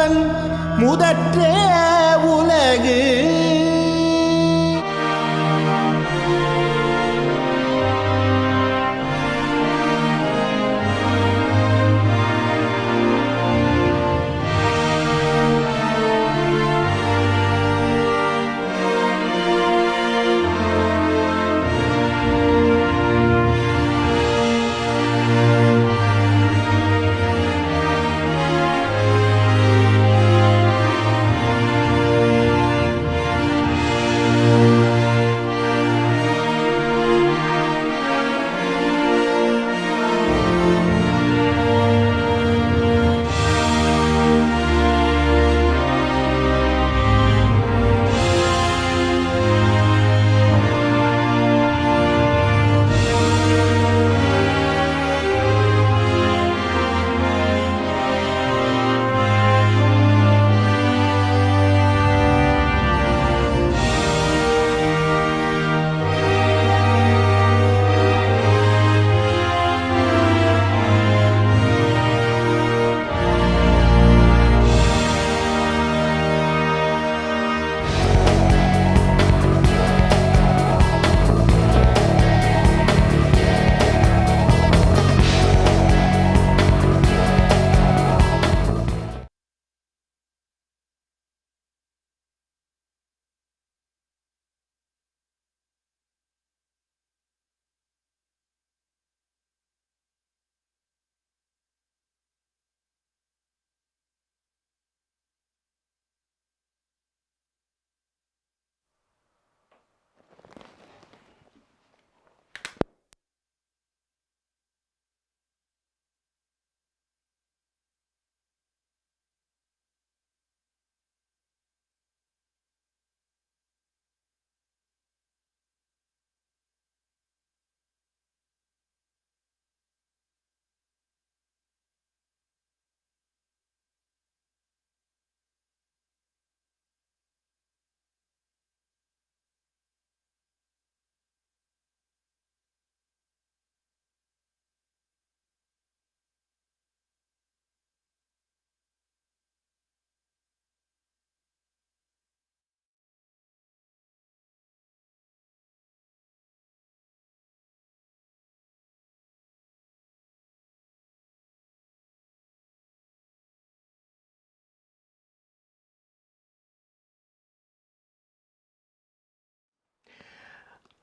அவன் முதற்ற உலகு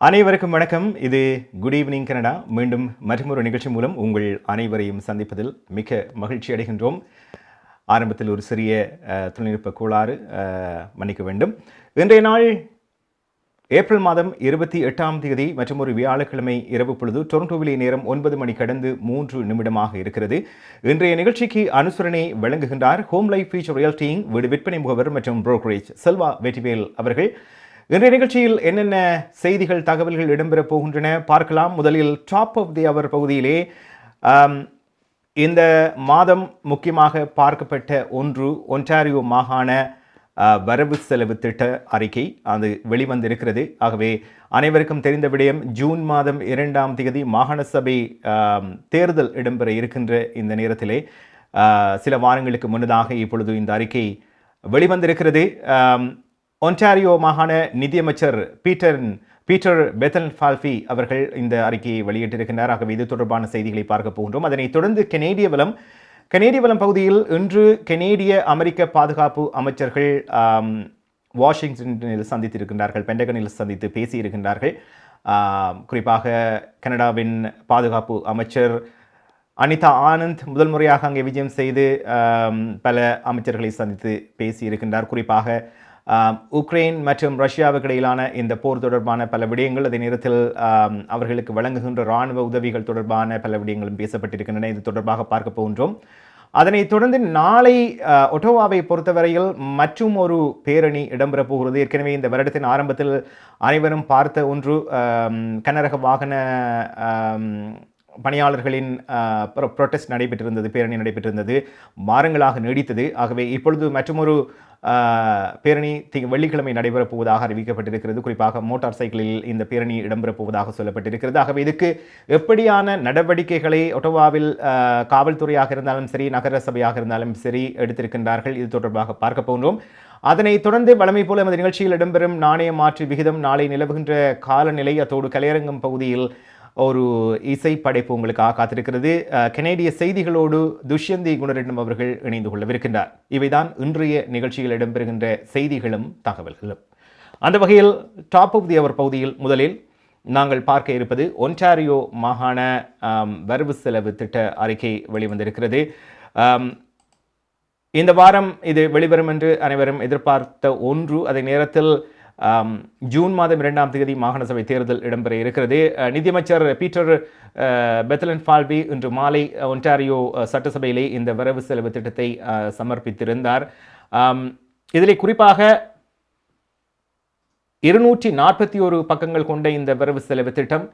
அனைவருக்கும் வணக்கம். இது குட் ஈவினிங் கனடா. மீண்டும் மற்றொரு நிகழ்ச்சி மூலம் உங்கள் அனைவரையும் சந்திப்பதில் மிக மகிழ்ச்சி அடைகின்றோம். ஆரம்பத்தில் ஒரு சிறிய தொழில்நுட்ப கோளாறு, மன்னிக்க வேண்டும். இன்றைய நாள் ஏப்ரல் மாதம் 28 மற்றும் ஒரு வியாழக்கிழமை இரவு பொழுது டொரண்டோவிலே நேரம் 9 மணி கடந்து 3 நிமிடமாக இருக்கிறது. இன்றைய நிகழ்ச்சிக்கு அனுசரணை வழங்குகின்றார் ஹோம் லைஃப் ஃபீச்சர் ரியல்டிங் வீடு விற்பனை முகவர் மற்றும் புரோக்கரேஜ் செல்வா வெற்றிவேல் அவர்கள். இன்றைய நிகழ்ச்சியில் என்னென்ன செய்திகள் தகவல்கள் இடம்பெறப் போகின்றன பார்க்கலாம். முதலில் டாப் ஆஃப் தி அவர் பகுதியிலே இந்த மாதம் முக்கியமாக பார்க்கப்பட்ட ஒன்று ஒன்டாரியோ மாகாண வரவு செலவு திட்ட அறிக்கை அது வெளிவந்திருக்கிறது. ஆகவே அனைவருக்கும் தெரிந்த விடயம், ஜூன் மாதம் 2 மாகாண சபை தேர்தல் இடம்பெற இருக்கின்ற இந்த நேரத்திலே சில வாரங்களுக்கு முன்னதாக இப்பொழுது இந்த அறிக்கை வெளிவந்திருக்கிறது. ஒன்டாரியோ மாகாண நிதியமைச்சர் பீட்டர் பெத்தல்ஃபால்வி அவர்கள் இந்த அறிக்கையை வெளியிட்டிருக்கின்றார். ஆகவே இது தொடர்பான செய்திகளை பார்க்க போகின்றோம். அதனைத் தொடர்ந்து கனேடிய வளம் பகுதியில் இன்று கனேடிய அமெரிக்க பாதுகாப்பு அமைச்சர்கள் வாஷிங்டனில் சந்தித்திருக்கின்றார்கள், பென்டகனில் சந்தித்து பேசியிருக்கின்றார்கள். குறிப்பாக கனடாவின் பாதுகாப்பு அமைச்சர் அனிதா ஆனந்த் முதல் முறையாக அங்கே விஜயம் செய்து பல அமைச்சர்களை சந்தித்து பேசியிருக்கின்றார். குறிப்பாக உக்ரைன் மற்றும் ரஷ்யாவுக்கு இடையிலான இந்த போர் தொடர்பான பல விடயங்கள், அதே நேரத்தில் அவர்களுக்கு வழங்குகின்ற இராணுவ உதவிகள் தொடர்பான பல விடயங்களும் பேசப்பட்டிருக்கின்றன. இது தொடர்பாக பார்க்க போகின்றோம். அதனைத் தொடர்ந்து நாளை ஒட்டோவாவை பொறுத்தவரையில் மற்றும் ஒரு பேரணி இடம்பெறப் போகிறது. ஏற்கனவே இந்த வருடத்தின் ஆரம்பத்தில் அனைவரும் பார்த்த ஒன்று, கனரக வாகன பணியாளர்களின் புரொட்டஸ்ட் நடைபெற்றிருந்தது, பேரணி நடைபெற்றிருந்தது, வாரங்களாக நீடித்தது. ஆகவே இப்பொழுது மற்றொரு பேரணி வெள்ளிக்கிழமை நடைபெறப் போவதாக அறிவிக்கப்பட்டிருக்கிறது. குறிப்பாக மோட்டார் சைக்கிளில் இந்த பேரணி இடம்பெறப் போவதாக சொல்லப்பட்டிருக்கிறது. ஆகவே இதுக்கு எப்படியான நடவடிக்கைகளை ஒட்டோவாவில் காவல்துறையாக இருந்தாலும் சரி, நகர சபையாக இருந்தாலும் சரி எடுத்திருக்கின்றார்கள், இது தொடர்பாக பார்க்க போன்றோம். அதனைத் தொடர்ந்து வழமை போல நமது நிகழ்ச்சியில் இடம்பெறும் நாணய மாற்று விகிதம், நாளை நிலவுகின்ற காலநிலை, அத்தோடு கலையரங்கம் பகுதியில் ஒரு இசை படைப்பு உங்களுக்காக காத்திருக்கிறது. கனேடிய செய்திகளோடு துஷ்யந்தி குணரட்னம் அவர்கள் இணைந்து கொள்ளவிருக்கின்றார். இவைதான் இன்றைய நிகழ்ச்சியில் இடம்பெறுகின்ற செய்திகளும் தகவல்களும். அந்த வகையில் டாப் ஆஃப் தி அவர் பகுதியில் முதலில் நாங்கள் பார்க்க இருப்பது ஒன்டாரியோ மாகாண வரவு செலவு திட்ட அறிக்கை வெளிவந்திருக்கிறது. இந்த வாரம் இது வெளிவரும் என்று அனைவரும் எதிர்பார்த்த ஒன்று. அதே நேரத்தில் ஜூன் மாதம் 2ஆம் தேதி மாகாண சபை தேர்தல் இடம்பெற இருக்கிறது. நிதியமைச்சர் பீட்டர் பெத்லன்ஃபால்வி இன்று மாலை ஒன்டாரியோ சட்டசபையிலே இந்த வரவு செலவு திட்டத்தை சமர்ப்பித்திருந்தார். இதிலே குறிப்பாக 241 பக்கங்கள் கொண்ட இந்த வரவு செலவு திட்டம்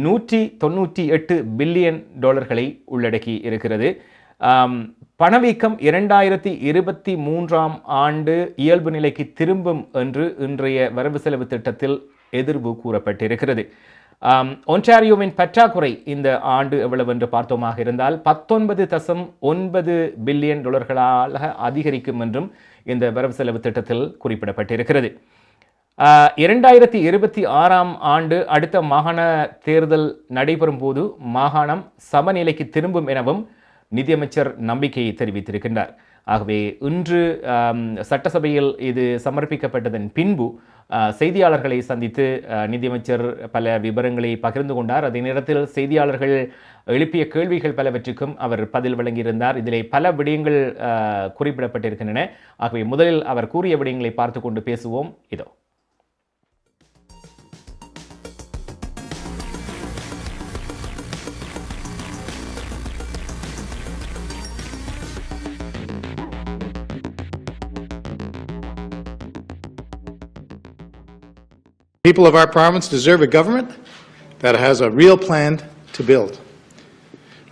$198 பில்லியன் உள்ளடக்கி இருக்கிறது. பணவீக்கம் 2023ஆம் ஆண்டு இயல்பு நிலைக்கு திரும்பும் என்று இன்றைய வரவு செலவு திட்டத்தில் எதிர்வு கூறப்பட்டிருக்கிறது. ஒன்டாரியோவின் பற்றாக்குறை இந்த ஆண்டு எவ்வளவு என்று பார்த்தோமாக இருந்தால் $19.9 பில்லியன் அதிகரிக்கும் என்றும் இந்த வரவு செலவு திட்டத்தில் குறிப்பிடப்பட்டிருக்கிறது. 2026ஆம் ஆண்டு அடுத்த மாகாண தேர்தல் நடைபெறும் போது மாகாணம் சமநிலைக்கு திரும்பும் எனவும் நிதியமைச்சர் நம்பிக்கையை தெரிவித்திருக்கின்றார். ஆகவே இன்று சட்டசபையில் இது சமர்ப்பிக்கப்பட்டதன் பின்பு செய்தியாளர்களை சந்தித்து நிதியமைச்சர் பல விவரங்களை பகிர்ந்து கொண்டார். அதே நேரத்தில் செய்தியாளர்கள் எழுப்பிய கேள்விகள் பலவற்றுக்கும் அவர் பதில் வழங்கியிருந்தார். இதிலே பல விடயங்கள் குறிப்பிடப்பட்டிருக்கின்றன. ஆகவே முதலில் அவர் கூறிய விடயங்களை பார்த்து கொண்டு பேசுவோம். இதோ. People of our province deserve a government that has a real plan to build.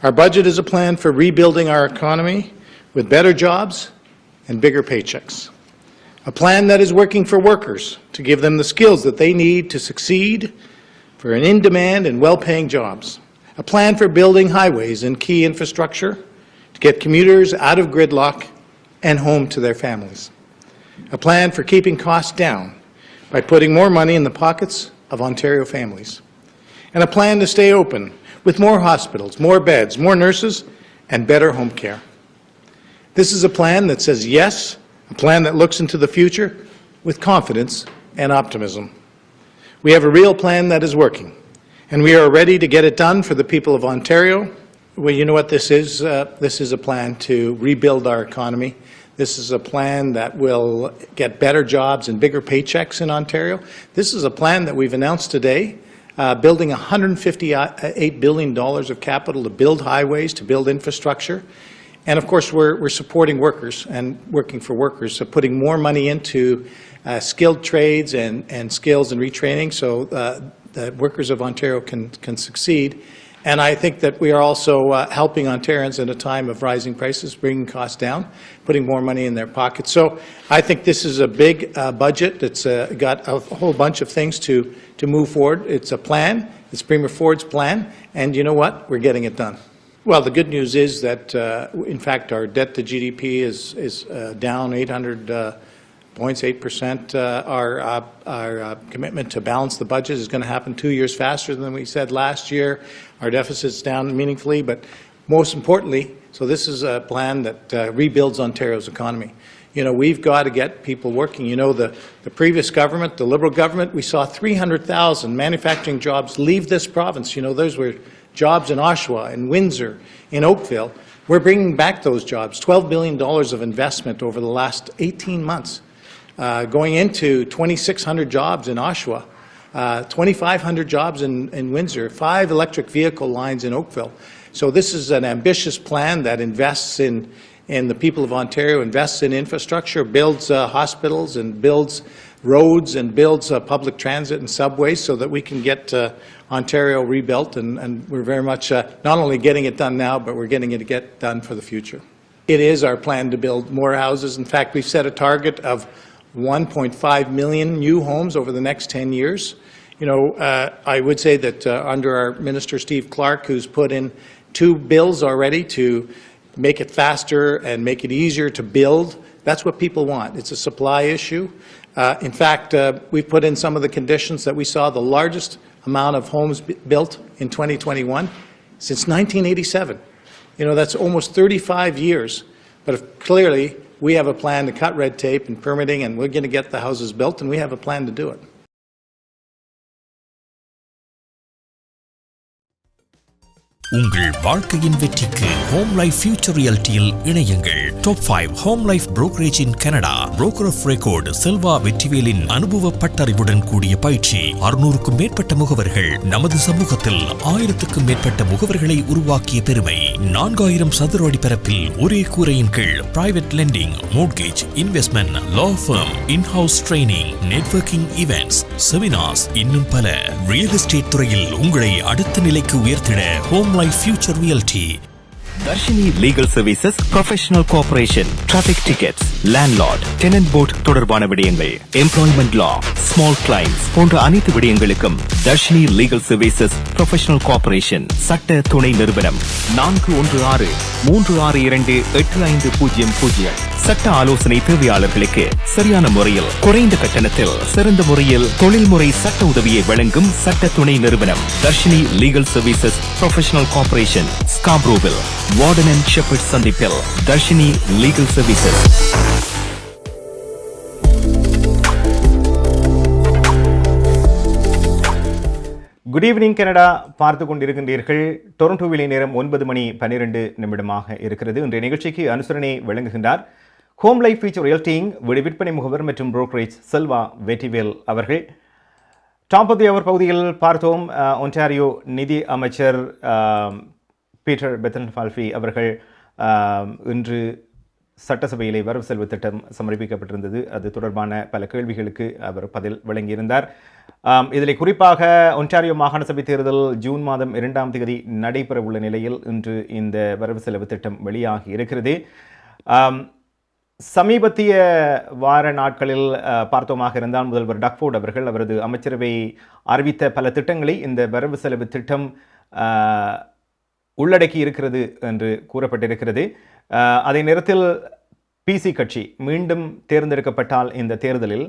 Our budget is a plan for rebuilding our economy with better jobs and bigger paychecks. A plan that is working for workers to give them the skills that they need to succeed for an in-demand and well-paying jobs. A plan for building highways and key infrastructure to get commuters out of gridlock and home to their families. A plan for keeping costs down by putting more money in the pockets of Ontario families. And a plan to stay open with more hospitals, more beds, more nurses, and better home care. This is a plan that says yes, a plan that looks into the future with confidence and optimism. We have a real plan that is working, and we are ready to get it done for the people of Ontario. Well, you know what this is? This is a plan to rebuild our economy. This is a plan that will get better jobs and bigger paychecks in Ontario. This is a plan that we've announced today, building $158 billion of capital to build highways, to build infrastructure. And of course, we're supporting workers and working for workers, so putting more money into skilled trades and skills and retraining so the workers of Ontario can succeed. And I think that we are also helping Ontarians in a time of rising prices, bringing costs down, putting more money in their pockets. So I think this is a big budget that's got a whole bunch of things to move forward. It's a plan. It's Premier Ford's plan. And you know what? We're getting it done. Well, the good news is that, in fact, our debt to GDP is down 800.8%. Our commitment to balance the budget is going to happen 2 years faster than we said last year. Our deficit's down meaningfully, but most importantly, so this is a plan that rebuilds Ontario's economy. You know, we've got to get people working. You know, the previous government, the Liberal government, we saw 300,000 manufacturing jobs leave this province. You know, those were jobs in Oshawa, in Windsor, in Oakville. We're bringing back those jobs, $12 billion of investment over the last 18 months, going into 2,600 jobs in Oshawa, 2,500 jobs in Windsor, 5 electric vehicle lines in Oakville. So this is an ambitious plan that invests in the people of Ontario, invests in infrastructure, builds hospitals and builds roads and builds public transit and subways so that we can get Ontario rebuilt, and we're very much not only getting it done now, but we're getting it done for the future. It is our plan to build more houses. In fact, we've set a target of 1.5 million new homes over the next 10 years. You know, I would say that under our Minister Steve Clark, who's put in 2 bills already to make it faster and make it easier to build, that's what people want. It's a supply issue. In fact, we've put in some of the conditions that we saw the largest amount of homes built in 2021 since 1987. You know, that's almost 35 years. But clearly, we have a plan to cut red tape and permitting, and we're going to get the houses built, and we have a plan to do it. உங்கள் வாழ்க்கையின் வெற்றிக்கு home life future ரியாலிட்டியில் இணையுங்கள். Top 5 home life brokerage in Canada. Broker of record Selva வெற்றிவேலின் அனுபவ பட்டறிவுடன் கூடிய பயிற்சி. 600க்கும் மேற்பட்ட முகவர்கள் நமது சமூகத்தில் 1000க்கும் மேற்பட்ட முகவர்களை உருவாக்கிய பெருமை. 4000 சதுர அடி பரப்பில் ஒரே கூரையின் கீழ் private lending, mortgage, investment, law firm, in house training, networking events, seminars, இன்னும் பல. ரியல் எஸ்டேட் துறையில் உங்களை அடுத்த நிலைக்கு உயர்த்திட home Future Realty. Darshini Legal Services Professional Corporation, Traffic Tickets, Landlord, Tenant Board தொடர்பான விடயங்கள், Employment Law, Small Clients போன்ற அனைத்து விடயங்களுக்கும் Darshini Legal Services Professional Corporation சட்ட துணை நிறுவனம் 4163628500. சட்ட ஆலோசனை தேவையாளர்களுக்கு சரியான முறையில் குறைந்த கட்டணத்தில் சிறந்த முறையில் தொழில்முறை சட்ட உதவியை வழங்கும் சட்ட துணை நிறுவனம் Darshini Legal Services Professional Corporation, Scarborough, Warden and Shepherd சந்திப்பில் Darshini Legal Services. Good evening Canada பார்த்து கொண்டிருக்கின்றீர்கள். டொரண்டோவிலே நேரம் 9:12 இருக்கிறது. இன்றைய நிகழ்ச்சிக்கு அனுசரணை வழங்குகின்றார் ஹோம் லைஃப் ஃபியூச்சர் ரியல்டிங் வீடு விற்பனை முகவர் மற்றும் புரோக்கரேஜ் செல்வா வெற்றிவேல் அவர்கள். டாப் ஆஃப் தி அவர் பகுதியில் பார்த்தோம், ஒன்டாரியோ நிதி அமைச்சர் பீட்டர் பெத்தன்ஃபால்வி அவர்கள் இன்று சட்டசபையிலே வரவு செலவு திட்டம் சமர்ப்பிக்கப்பட்டிருந்தது. அது தொடர்பான பல கேள்விகளுக்கு அவர் பதில் வழங்கியிருந்தார். இதில் குறிப்பாக ஒன்டாரியோ மாகாண சபை தேர்தல் ஜூன் மாதம் 2ஆம் தேதி நடைபெறவுள்ள நிலையில் இன்று இந்த வரவு செலவு திட்டம் வெளியாகி இருக்கிறது. சமீபத்திய வார நாட்களில் பார்த்தோமாக இருந்தால் முதல்வர் டக்ஃபோர்ட் அவர்கள் அவரது அமைச்சரவை அறிவித்த பல திட்டங்களை இந்த வரவு செலவு திட்டம் உள்ளடக்கி இருக்கிறது என்று கூறப்பட்டிருக்கிறது. அதே நேரத்தில் பிசி கட்சி மீண்டும் தேர்ந்தெடுக்கப்பட்டால் இந்த தேர்தலில்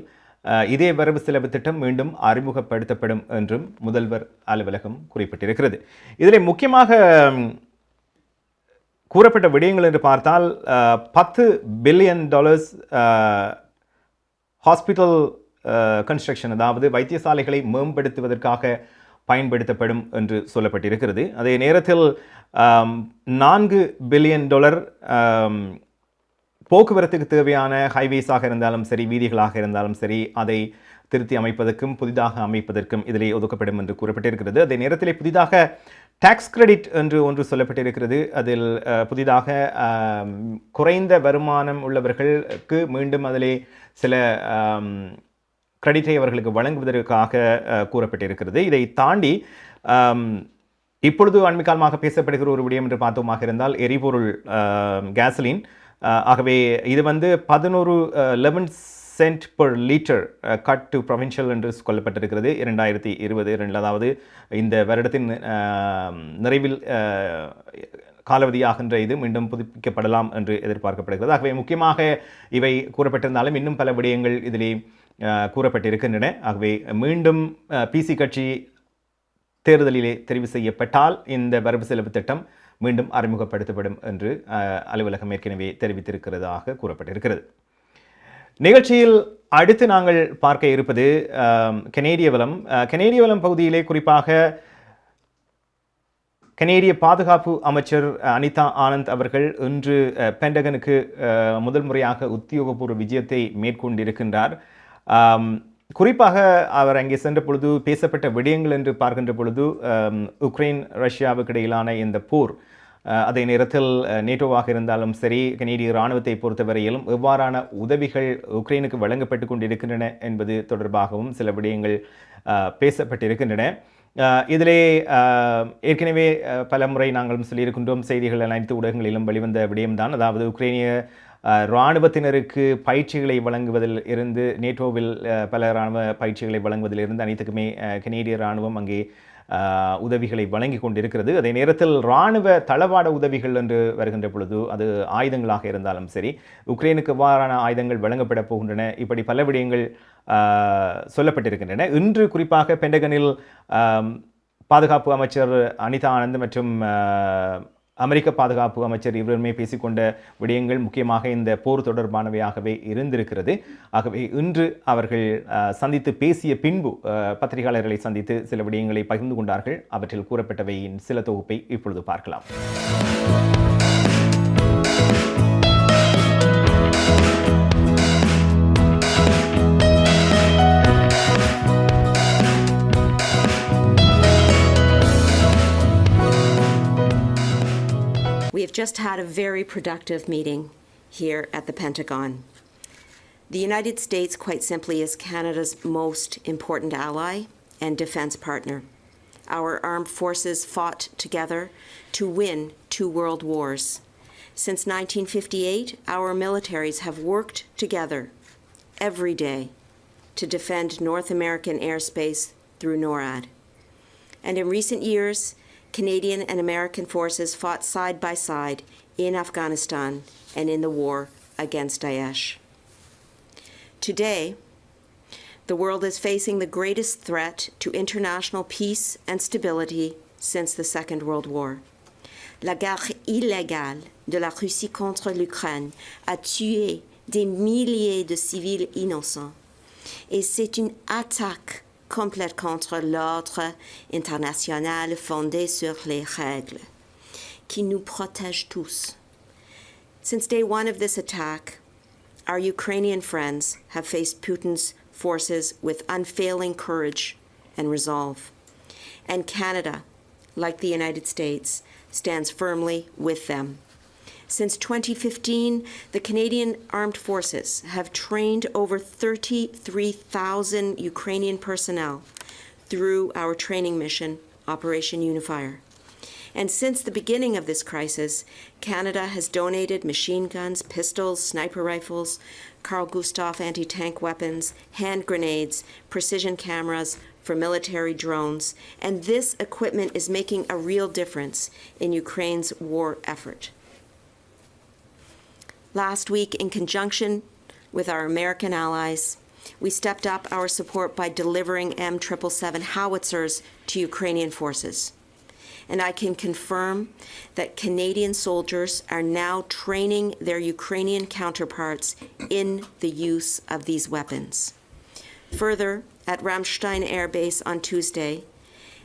இதே வரவு செலவு திட்டம் மீண்டும் அறிமுகப்படுத்தப்படும் என்றும் முதல்வர் அலுவலகம் குறிப்பிட்டிருக்கிறது. இதில் முக்கியமாக கூறப்பட்ட விடயங்கள் என்று பார்த்தால் $10 பில்லியன் ஹாஸ்பிட்டல் கன்ஸ்ட்ரக்ஷன், அதாவது வைத்தியசாலைகளை மேம்படுத்துவதற்காக பயன்படுத்தப்படும் என்று சொல்லப்பட்டிருக்கிறது. அதே நேரத்தில் $4 பில்லியன் போக்குவரத்துக்கு தேவையான ஹைவேஸாக இருந்தாலும் சரி, வீதிகளாக இருந்தாலும் சரி, அதை திருத்தி அமைப்பதற்கும் புதிதாக அமைப்பதற்கும் இதிலே ஒதுக்கப்படும் என்று கூறப்பட்டிருக்கிறது. அதே நேரத்தில் புதிதாக டாக்ஸ் கிரெடிட் என்று ஒன்று சொல்லப்பட்டிருக்கிறது. அதில் புதிதாக குறைந்த வருமானம் உள்ளவர்களுக்கு மீண்டும் அதிலே சில கிரெடிட்டை அவர்களுக்கு வழங்குவதற்காக கூறப்பட்டிருக்கிறது. இதை தாண்டி இப்பொழுது அண்மைக்காலமாக பேசப்படுகிற ஒரு விடயம் என்று பார்த்தோமாக இருந்தால் எரிபொருள் கேசலின். ஆகவே இது 11 cent per litre cut to provincial என்று கொல்லப்பட்டிருக்கிறது 2020, அதாவது இந்த வருடத்தின் நிறைவில் காலாவதியாகின்ற இது மீண்டும் புதுப்பிக்கப்படலாம் என்று எதிர்பார்க்கப்படுகிறது. ஆகவே முக்கியமாக இவை கூறப்பட்டிருந்தாலும் இன்னும் பல விடயங்கள் இதிலே கூறப்பட்டிருக்கின்றன. ஆகவே மீண்டும் பிசி கட்சி தேர்தலிலே தெரிவு செய்யப்பட்டால் இந்த வரவு செலவு திட்டம் மீண்டும் அறிமுகப்படுத்தப்படும் என்று அலுவலகம் ஏற்கனவே தெரிவித்திருக்கிறதாக கூறப்பட்டிருக்கிறது. நிகழ்ச்சியில் அடுத்து நாங்கள் பார்க்க இருப்பது கனேடிய வளம் பகுதியிலே குறிப்பாக கனேடிய பாதுகாப்பு அமைச்சர் அனிதா ஆனந்த் அவர்கள் இன்று பென்டகனுக்கு முதல் முறையாக உத்தியோகபூர்வ விஜயத்தை மேற்கொண்டிருக்கின்றார். குறிப்பாக அவர் அங்கே சென்ற பொழுது பேசப்பட்ட விடயங்கள் என்று பார்க்கின்ற பொழுது உக்ரைன் ரஷ்யாவுக்கு இடையிலான இந்த போர் அதே நேரத்தில் நேட்டோவாக இருந்தாலும் சரி, கனேடிய இராணுவத்தை பொறுத்தவரையிலும் எவ்வாறான உதவிகள் உக்ரைனுக்கு வழங்கப்பட்டு கொண்டிருக்கின்றன என்பது தொடர்பாகவும் சில விடயங்கள் பேசப்பட்டிருக்கின்றன. இதிலே ஏற்கனவே பல முறை நாங்களும் சொல்லியிருக்கின்றோம், செய்திகள் அனைத்து ஊடகங்களிலும் வெளிவந்த விடயம்தான். அதாவது உக்ரைனிய இராணுவத்தினருக்கு பயிற்சிகளை வழங்குவதில் இருந்து, நேட்டோவில் பல இராணுவ பயிற்சிகளை வழங்குவதில் இருந்து அனைத்துக்குமே கனேடிய இராணுவம் அங்கே உதவிகளை வழங்கி கொண்டிருக்கிறது. அதே நேரத்தில் இராணுவ தளவாட உதவிகள் என்று வருகின்ற பொழுது அது ஆயுதங்களாக இருந்தாலும் சரி, உக்ரைனுக்கு எவ்வாறான ஆயுதங்கள் வழங்கப்பட போகின்றன, இப்படி பல விடயங்கள் சொல்லப்பட்டிருக்கின்றன. இன்று குறிப்பாக பென்டகனில் பாதுகாப்பு அமைச்சர் அனிதா ஆனந்த் மற்றும் அமெரிக்க பாதுகாப்பு அமைச்சர் இருவருமே பேசிக்கொண்ட விடயங்கள் முக்கியமாக இந்த போர் தொடர்பானவையாகவே இருந்திருக்கிறது. ஆகவே இன்று அவர்கள் சந்தித்து பேசிய பின்பு பத்திரிகையாளர்களை சந்தித்து சில விடயங்களை பகிர்ந்து கொண்டார்கள். அவற்றில் கூறப்பட்டவையின் சில தொகுப்பை இப்பொழுது பார்க்கலாம். We have just had a very productive meeting here at the Pentagon. The United States, quite simply, is Canada's most important ally and defense partner. Our armed forces fought together to win 2 world wars. Since 1958, our militaries have worked together every day to defend North American airspace through NORAD. And in recent years, Canadian and American forces fought side by side in Afghanistan and in the war against Daesh. Today, the world is facing the greatest threat to international peace and stability since the Second World War. La guerre illégale de la Russie contre l'Ukraine a tué des milliers de civils innocents. Et c'est une attaque complète contre l'ordre international fondé sur les règles, qui nous protège tous. Since day one of this attack, our Ukrainian friends have faced Putin's forces with unfailing courage and resolve. And Canada, like the United States, stands firmly with them. Since 2015, the Canadian Armed Forces have trained over 33,000 Ukrainian personnel through our training mission, Operation Unifier. And since the beginning of this crisis, Canada has donated machine guns, pistols, sniper rifles, Carl Gustaf anti-tank weapons, hand grenades, precision cameras for military drones, and this equipment is making a real difference in Ukraine's war effort. Last week, in conjunction with our American allies, we stepped up our support by delivering M777 howitzers to Ukrainian forces. And I can confirm that Canadian soldiers are now training their Ukrainian counterparts in the use of these weapons. Further, at Ramstein Air Base on Tuesday,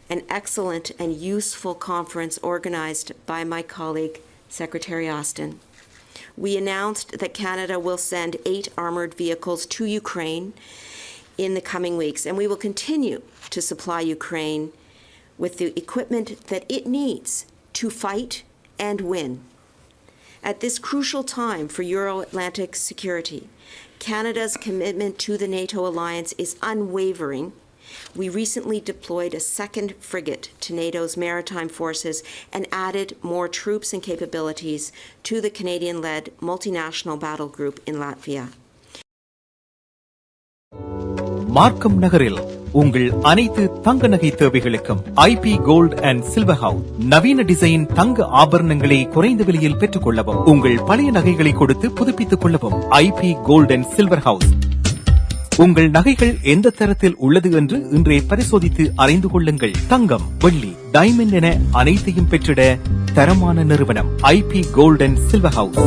an excellent and useful conference organized by my colleague, Secretary Austin, we announced that Canada will send 8 armored vehicles to Ukraine in the coming weeks, and we will continue to supply Ukraine with the equipment that it needs to fight and win. At this crucial time for Euro-Atlantic security, Canada's commitment to the NATO alliance is unwavering. We recently deployed a second frigate to NATO's maritime forces and added more troops and capabilities to the Canadian-led multinational battle group in Latvia. மார்க்கம் நகரில் உங்கள் அனைத்து தங்க நகை தேவைகளுக்கும் IP gold and silver house நவீன design தங்க ஆபரணங்களை குறைந்த விலையில் பெற்றுக் கொள்ளவும், உங்கள் பழைய நகைகளை கொடுத்து புதுப்பித்துக் கொள்ளவும். IP gold and silver house. உங்கள் நகைகள் எந்த தரத்தில் உள்ளது என்று இன்றே பரிசோதித்து அறிந்து கொள்ளுங்கள். தங்கம், வெள்ளி, டைமண்ட் என அனைத்தையும் பெற்றிட தரமான நிறுவனம் IP gold and silver house.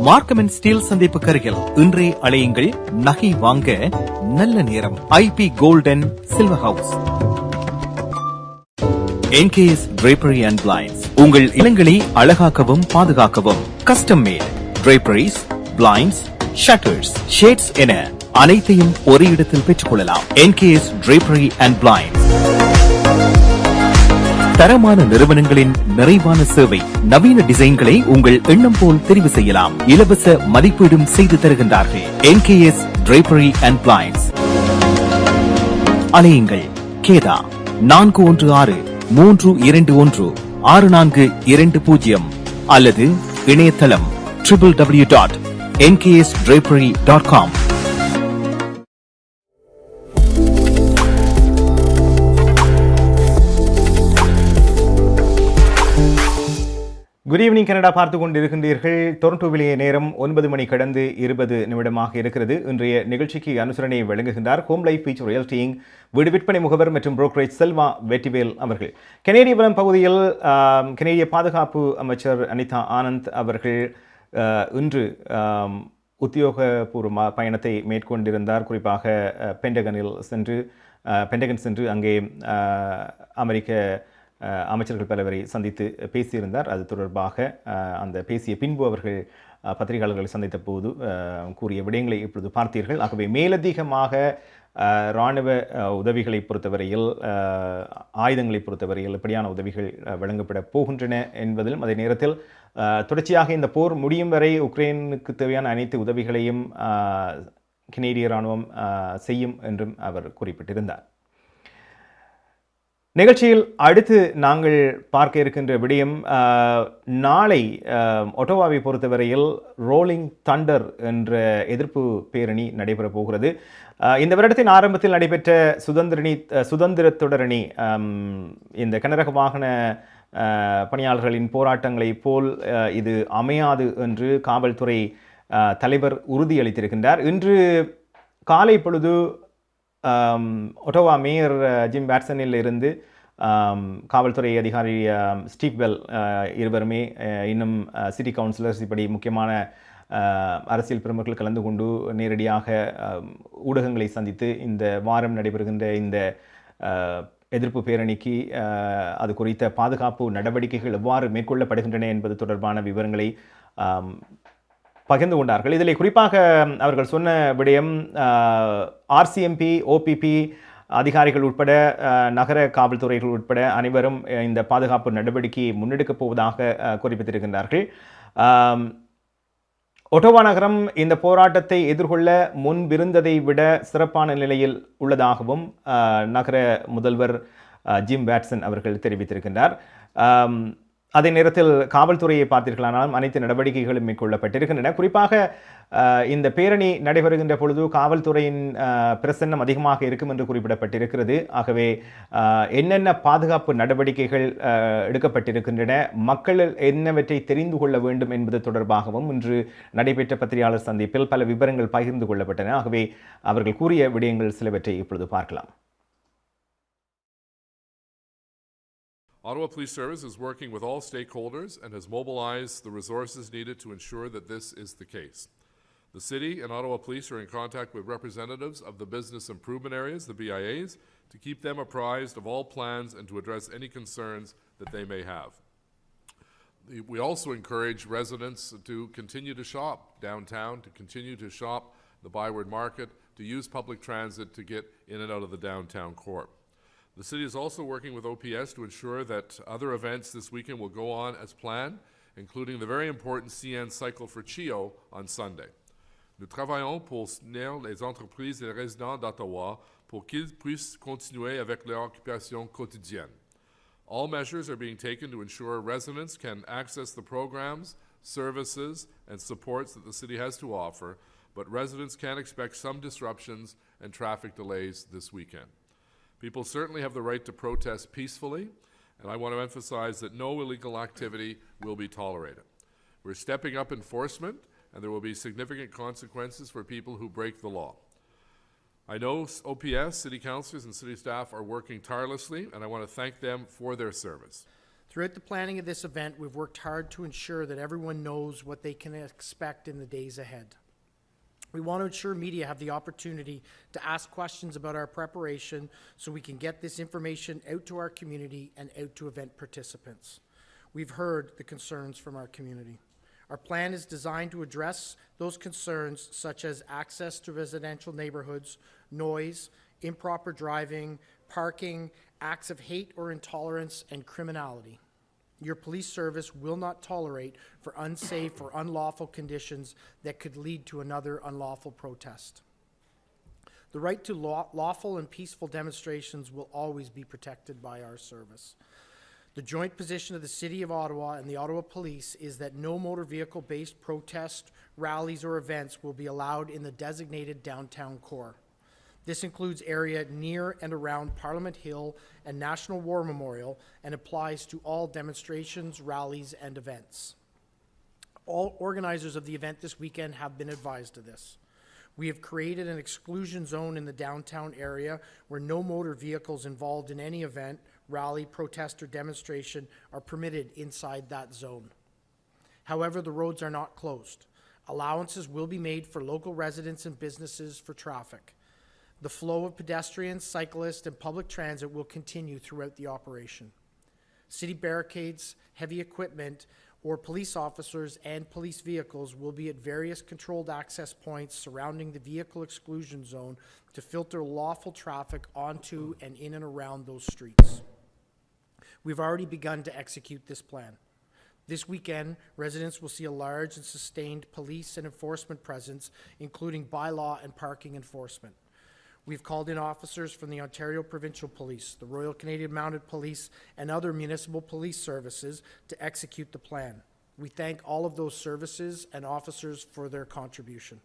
Markham and Steel சந்திப்பு கருகில் இன்றே அழையுங்கள். நகை வாங்க நல்ல நேரம். IP gold and silver house. NKS Drapery and Blinds. உங்கள் இல்லங்களை அழகாக்கவும் பாதுகாக்கவும் custom made draperies, blinds, shutters, shades என அனைத்தையும் ஒரே இடத்தில் பெற்றுக் கொள்ளலாம். NKS Drapery and Blinds. தரமான நிறுவனங்களின் நிறைவான சேவை, நவீன டிசைன்களை உங்கள் எண்ணம் போல் தெரிவு செய்யலாம். இலவச மதிப்பீடும் செய்து தருகின்றார்கள். NKS Drapery and Blinds. அலையுங்கள் கேதா 416-321-6420 அல்லது இணையதளம் www.nksdrapery.com. குட் ஈவினிங் கனடா பார்த்து கொண்டிருக்கின்றீர்கள். டொரண்டோவிலேயே நேரம் 9 மணி கடந்து 20 நிமிடமாக இருக்கிறது. இன்றைய நிகழ்ச்சிக்கு அனுசரணை வழங்குகின்றார் ஹோம் லைஃப் ஃபீச்சர் ரியல்டிங் வீடு விற்பனை முகவர் மற்றும் புரோக்கரேஜ் செல்வா வெற்றிவேல் அவர்கள். கனேடிய வளம் பகுதியில் கனேடிய பாதுகாப்பு அமைச்சர் அனிதா ஆனந்த் அவர்கள் இன்று உத்தியோகபூர்வ பயணத்தை மேற்கொண்டிருந்தார். குறிப்பாக பென்டகன் சென்று அங்கே அமெரிக்க அமைச்சர்கள் பலவரை சந்தித்து பேசியிருந்தார். அது தொடர்பாக அந்த பேசிய பின்பு அவர்கள் பத்திரிகையாளர்களை சந்தித்த போது கூறிய விடயங்களை இப்பொழுது பார்த்தீர்கள். ஆகவே மேலதிகமாக இராணுவ உதவிகளை பொறுத்தவரையில், ஆயுதங்களை பொறுத்தவரையில் எப்படியான உதவிகள் வழங்கப்பட போகின்றன என்பதிலும், அதே நேரத்தில் தொடர்ச்சியாக இந்த போர் முடியும் வரை உக்ரைனுக்கு தேவையான அனைத்து உதவிகளையும் கனேடிய இராணுவம் செய்யும் என்றும் அவர் குறிப்பிட்டிருந்தார். நிகழ்ச்சியில் அடுத்து நாங்கள் பார்க்க இருக்கின்ற விடயம், நாளை ஒட்டோவாவை பொறுத்தவரையில் ரோலிங் தண்டர் என்ற எதிர்ப்பு பேரணி நடைபெறப் போகிறது. இந்த வருடத்தின் ஆரம்பத்தில் நடைபெற்ற சுதந்திர தொடரணி இந்த கனரக வாகன பணியாளர்களின் போராட்டங்களைப் போல் இது அமையாது என்று காவல்துறை தலைவர் உறுதியளித்திருக்கின்றார். இன்று காலை பொழுது ஒட்டோவா மேயர் ஜிம் பேட்சனில் இருந்து காவல்துறை அதிகாரி ஸ்டீவ் பெல் இருவருமே இன்னும் சிட்டி கவுன்சிலர்ஸ் இப்படி முக்கியமான அரசியல் பிரமுகர்கள் கலந்து கொண்டு நேரடியாக ஊடகங்களை சந்தித்து இந்த வாரம் நடைபெறுகின்ற இந்த எதிர்ப்பு பேரணிக்கு அது குறித்த பாதுகாப்பு நடவடிக்கைகள் எவ்வாறு மேற்கொள்ளப்படுகின்றன என்பது தொடர்பான விவரங்களை பகிர்ந்து கொண்டார்கள். இதில் குறிப்பாக அவர்கள் சொன்ன விடயம், RCMP, OPP அதிகாரிகள் உட்பட நகர காவல்துறைகள் உட்பட அனைவரும் இந்த பாதுகாப்பு நடவடிக்கையை முன்னெடுக்கப் போவதாக குறிப்பிட்டிருக்கின்றார்கள். ஒட்டோவா நகரம் இந்த போராட்டத்தை எதிர்கொள்ள முன்பிருந்ததை விட சிறப்பான நிலையில் உள்ளதாகவும் நகர முதல்வர் ஜிம் பேட்சன் அவர்கள் தெரிவித்திருக்கின்றார். அதே நேரத்தில் காவல்துறையை பார்த்தீர்களானால் அனைத்து நடவடிக்கைகளும் மேற்கொள்ளப்பட்டிருக்கின்றன. குறிப்பாக இந்த பேரணி நடைபெறுகின்ற பொழுது காவல்துறையின் பிரசன்னம் அதிகமாக இருக்கும் என்று குறிப்பிடப்பட்டிருக்கிறது. ஆகவே என்னென்ன பாதுகாப்பு நடவடிக்கைகள் எடுக்கப்பட்டிருக்கின்றன, மக்கள் என்னவற்றை தெரிந்து கொள்ள வேண்டும் என்பது தொடர்பாகவும் இன்று நடைபெற்ற பத்திரிகையாளர் சந்திப்பில் பல விவரங்கள் பகிர்ந்து கொள்ளப்பட்டன. ஆகவே அவர்கள் கூறிய விடயங்கள் சிலவற்றை இப்பொழுது பார்க்கலாம். Ottawa Police Service is working with all stakeholders and has mobilized the resources needed to ensure that this is the case. The City and Ottawa Police are in contact with representatives of the business improvement areas, the BIAs, to keep them apprised of all plans and to address any concerns that they may have. We also encourage residents to continue to shop downtown, to continue to shop the Byward Market, to use public transit to get in and out of the downtown core. The City is also working with OPS to ensure that other events this weekend will go on as planned, including the very important CN cycle for CHIO on Sunday. Nous travaillons pour soutenir les entreprises et les résidents d'Ottawa pour qu'ils puissent continuer avec leur occupation quotidienne. All measures are being taken to ensure residents can access the programs, services, and supports that the City has to offer, but residents can expect some disruptions and traffic delays this weekend. People certainly have the right to protest peacefully, and I want to emphasize that no illegal activity will be tolerated. We're stepping up enforcement, and there will be significant consequences for people who break the law. I know OPS, City Councillors, and City staff are working tirelessly, and I want to thank them for their service. Throughout the planning of this event, we've worked hard to ensure that everyone knows what they can expect in the days ahead. We want to ensure media have the opportunity to ask questions about our preparation so we can get this information out to our community and out to event participants. We've heard the concerns from our community. Our plan is designed to address those concerns such as access to residential neighborhoods, noise, improper driving, parking, acts of hate or intolerance, and criminality. Your police service will not tolerate for unsafe or unlawful conditions that could lead to another unlawful protest. The right to lawful and peaceful demonstrations will always be protected by our service. The joint position of the City of Ottawa and the Ottawa Police is that no motor vehicle-based protest, rallies, or events will be allowed in the designated downtown core. This includes area near and around Parliament Hill and National War Memorial and applies to all demonstrations, rallies, and events. All organizers of the event this weekend have been advised of this. We have created an exclusion zone in the downtown area where no motor vehicles involved in any event, rally, protest, or demonstration are permitted inside that zone. However, the roads are not closed. Allowances will be made for local residents and businesses for traffic. The flow of pedestrians, cyclists, and public transit will continue throughout the operation. City barricades, heavy equipment, or police officers and police vehicles will be at various controlled access points surrounding the vehicle exclusion zone to filter lawful traffic onto and in and around those streets. We've already begun to execute this plan. This weekend, residents will see a large and sustained police and enforcement presence, including bylaw and parking enforcement. We've called in officers from the Ontario Provincial Police, the Royal Canadian Mounted Police, and other municipal police services to execute the plan. We thank all of those services and officers for their contribution.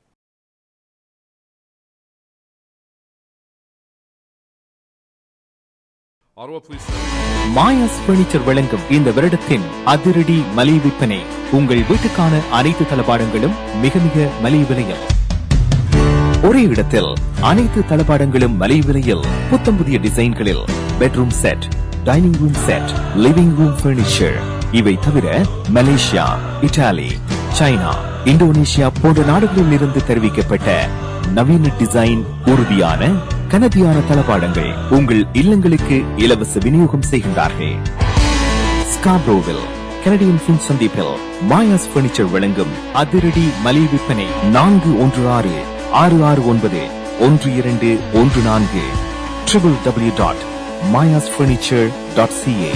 Ottawa Police. Maya's furniture வழங்கும் இந்த வருடத்தின் அதிரடி மலிவு விற்பனை. உங்கள் வீட்டுக்கான அனைத்து தளபாடங்களும் மிக மிக மலிவு விலையில். ஒரே இடத்தில் அனைத்து தளபாடங்களும் மலிவு விலையில் புத்தம் புதிய டிசைன்களில் bedroom set, dining room set, living room furniture. இவை தவிர மலேசியா, இத்தாலி, சைனா, இந்தோனேஷியா போன்ற நாடுகளில் இருந்து தெரிவிக்கப்பட்ட நவீன டிசைன், உறுதியான கனதியான தளபாடங்கள் உங்கள் இல்லங்களுக்கு இலவச விநியோகம் செய்கின்றார்கள். ஸ்காப்ரோவில் கனடியன் பின் சந்திப்பில் மாயாஸ் பர்னிச்சர் வழங்கும் அதிரடி மலிவு விற்பனை 416-669-1214 www.mayasfurniture.ca.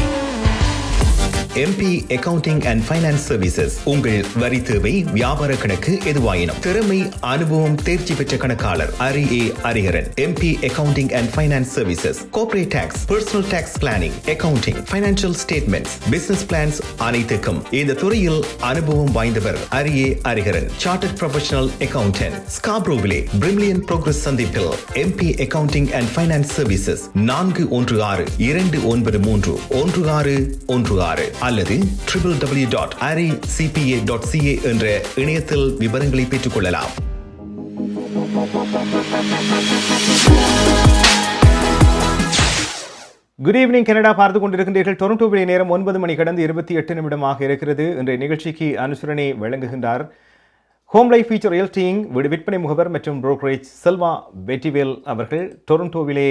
MP Accounting and Finance Services உங்கள் வரி தேவை, வியாபார கணக்கு எதுவாயினும் திறமை, அனுபவம், தேர்ச்சி பெற்ற கணக்காளர் அரிஏ Ariharan. MP Accounting and Finance Services, Corporate Tax, Personal Tax Planning, Accounting, Financial Statements, Business Plans அனைத்துக்கும் இந்த துறையில் அனுபவம் வாய்ந்தவர் அரிஏ Ariharan. Chartered Professional Accountant. ஸ்காப்ரோவிலே பிரிமிலியன் progress சந்திப்பில் MP Accounting and Finance Services 416-293-1616 அல்லது www.aricpa.ca என்ற இணையத்தில் விவரங்களை பெற்றுக் கொள்ளலாம். குட் ஈவினிங் கனடா பார்த்து கொண்டிருக்கின்றீர்கள். டொரண்டோவில் நேரம் 9 மணி கடந்து 28 நிமிடமாக இருக்கிறது. இன்றைய நிகழ்ச்சிக்கு அனுசரணை வழங்குகின்றார் ஹோம் லைஃப் ஃபியூச்சர் ரியல்டிங் வீடு விற்பனை முகவர் மற்றும் புரோக்கரேஜ் செல்வா வெற்றிவேல் அவர்கள். டொரண்டோவிலே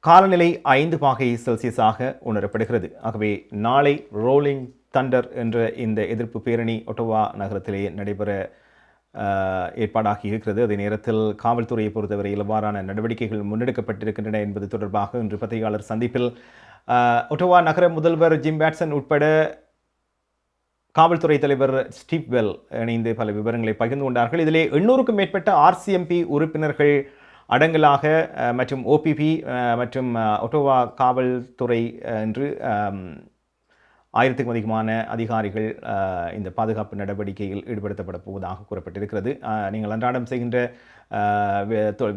காலநிலை 5 பாகை செல்சியஸாக உணரப்படுகிறது. ஆகவே நாளை ரோலிங் தண்டர் என்ற இந்த எதிர்ப்பு பேரணி ஒட்டோவா நகரத்திலே நடைபெற ஏற்பாடாகி இருக்கிறது. அதே நேரத்தில் காவல்துறையை பொறுத்தவரை எவ்வாறான நடவடிக்கைகள் முன்னெடுக்கப்பட்டிருக்கின்றன என்பது தொடர்பாக இன்று பத்திரிகையாளர் சந்திப்பில் ஒட்டோவா நகர முதல்வர் ஜிம் பேட்சன் உட்பட காவல்துறை தலைவர் ஸ்டீவ் வெல் இணைந்து பல விவரங்களை பகிர்ந்து கொண்டார்கள். இதிலே 800க்கும் மேற்பட்ட RCMP உறுப்பினர்கள் அடங்கலாக மற்றும் OPP மற்றும் ஒட்டோவா காவல்துறை என்று 1000க்கும் அதிகமான அதிகாரிகள் இந்த பாதுகாப்பு நடவடிக்கையில் ஈடுபடுத்தப்பட போவதாக கூறப்பட்டிருக்கிறது. நீங்கள் அன்றாடம் செய்கின்ற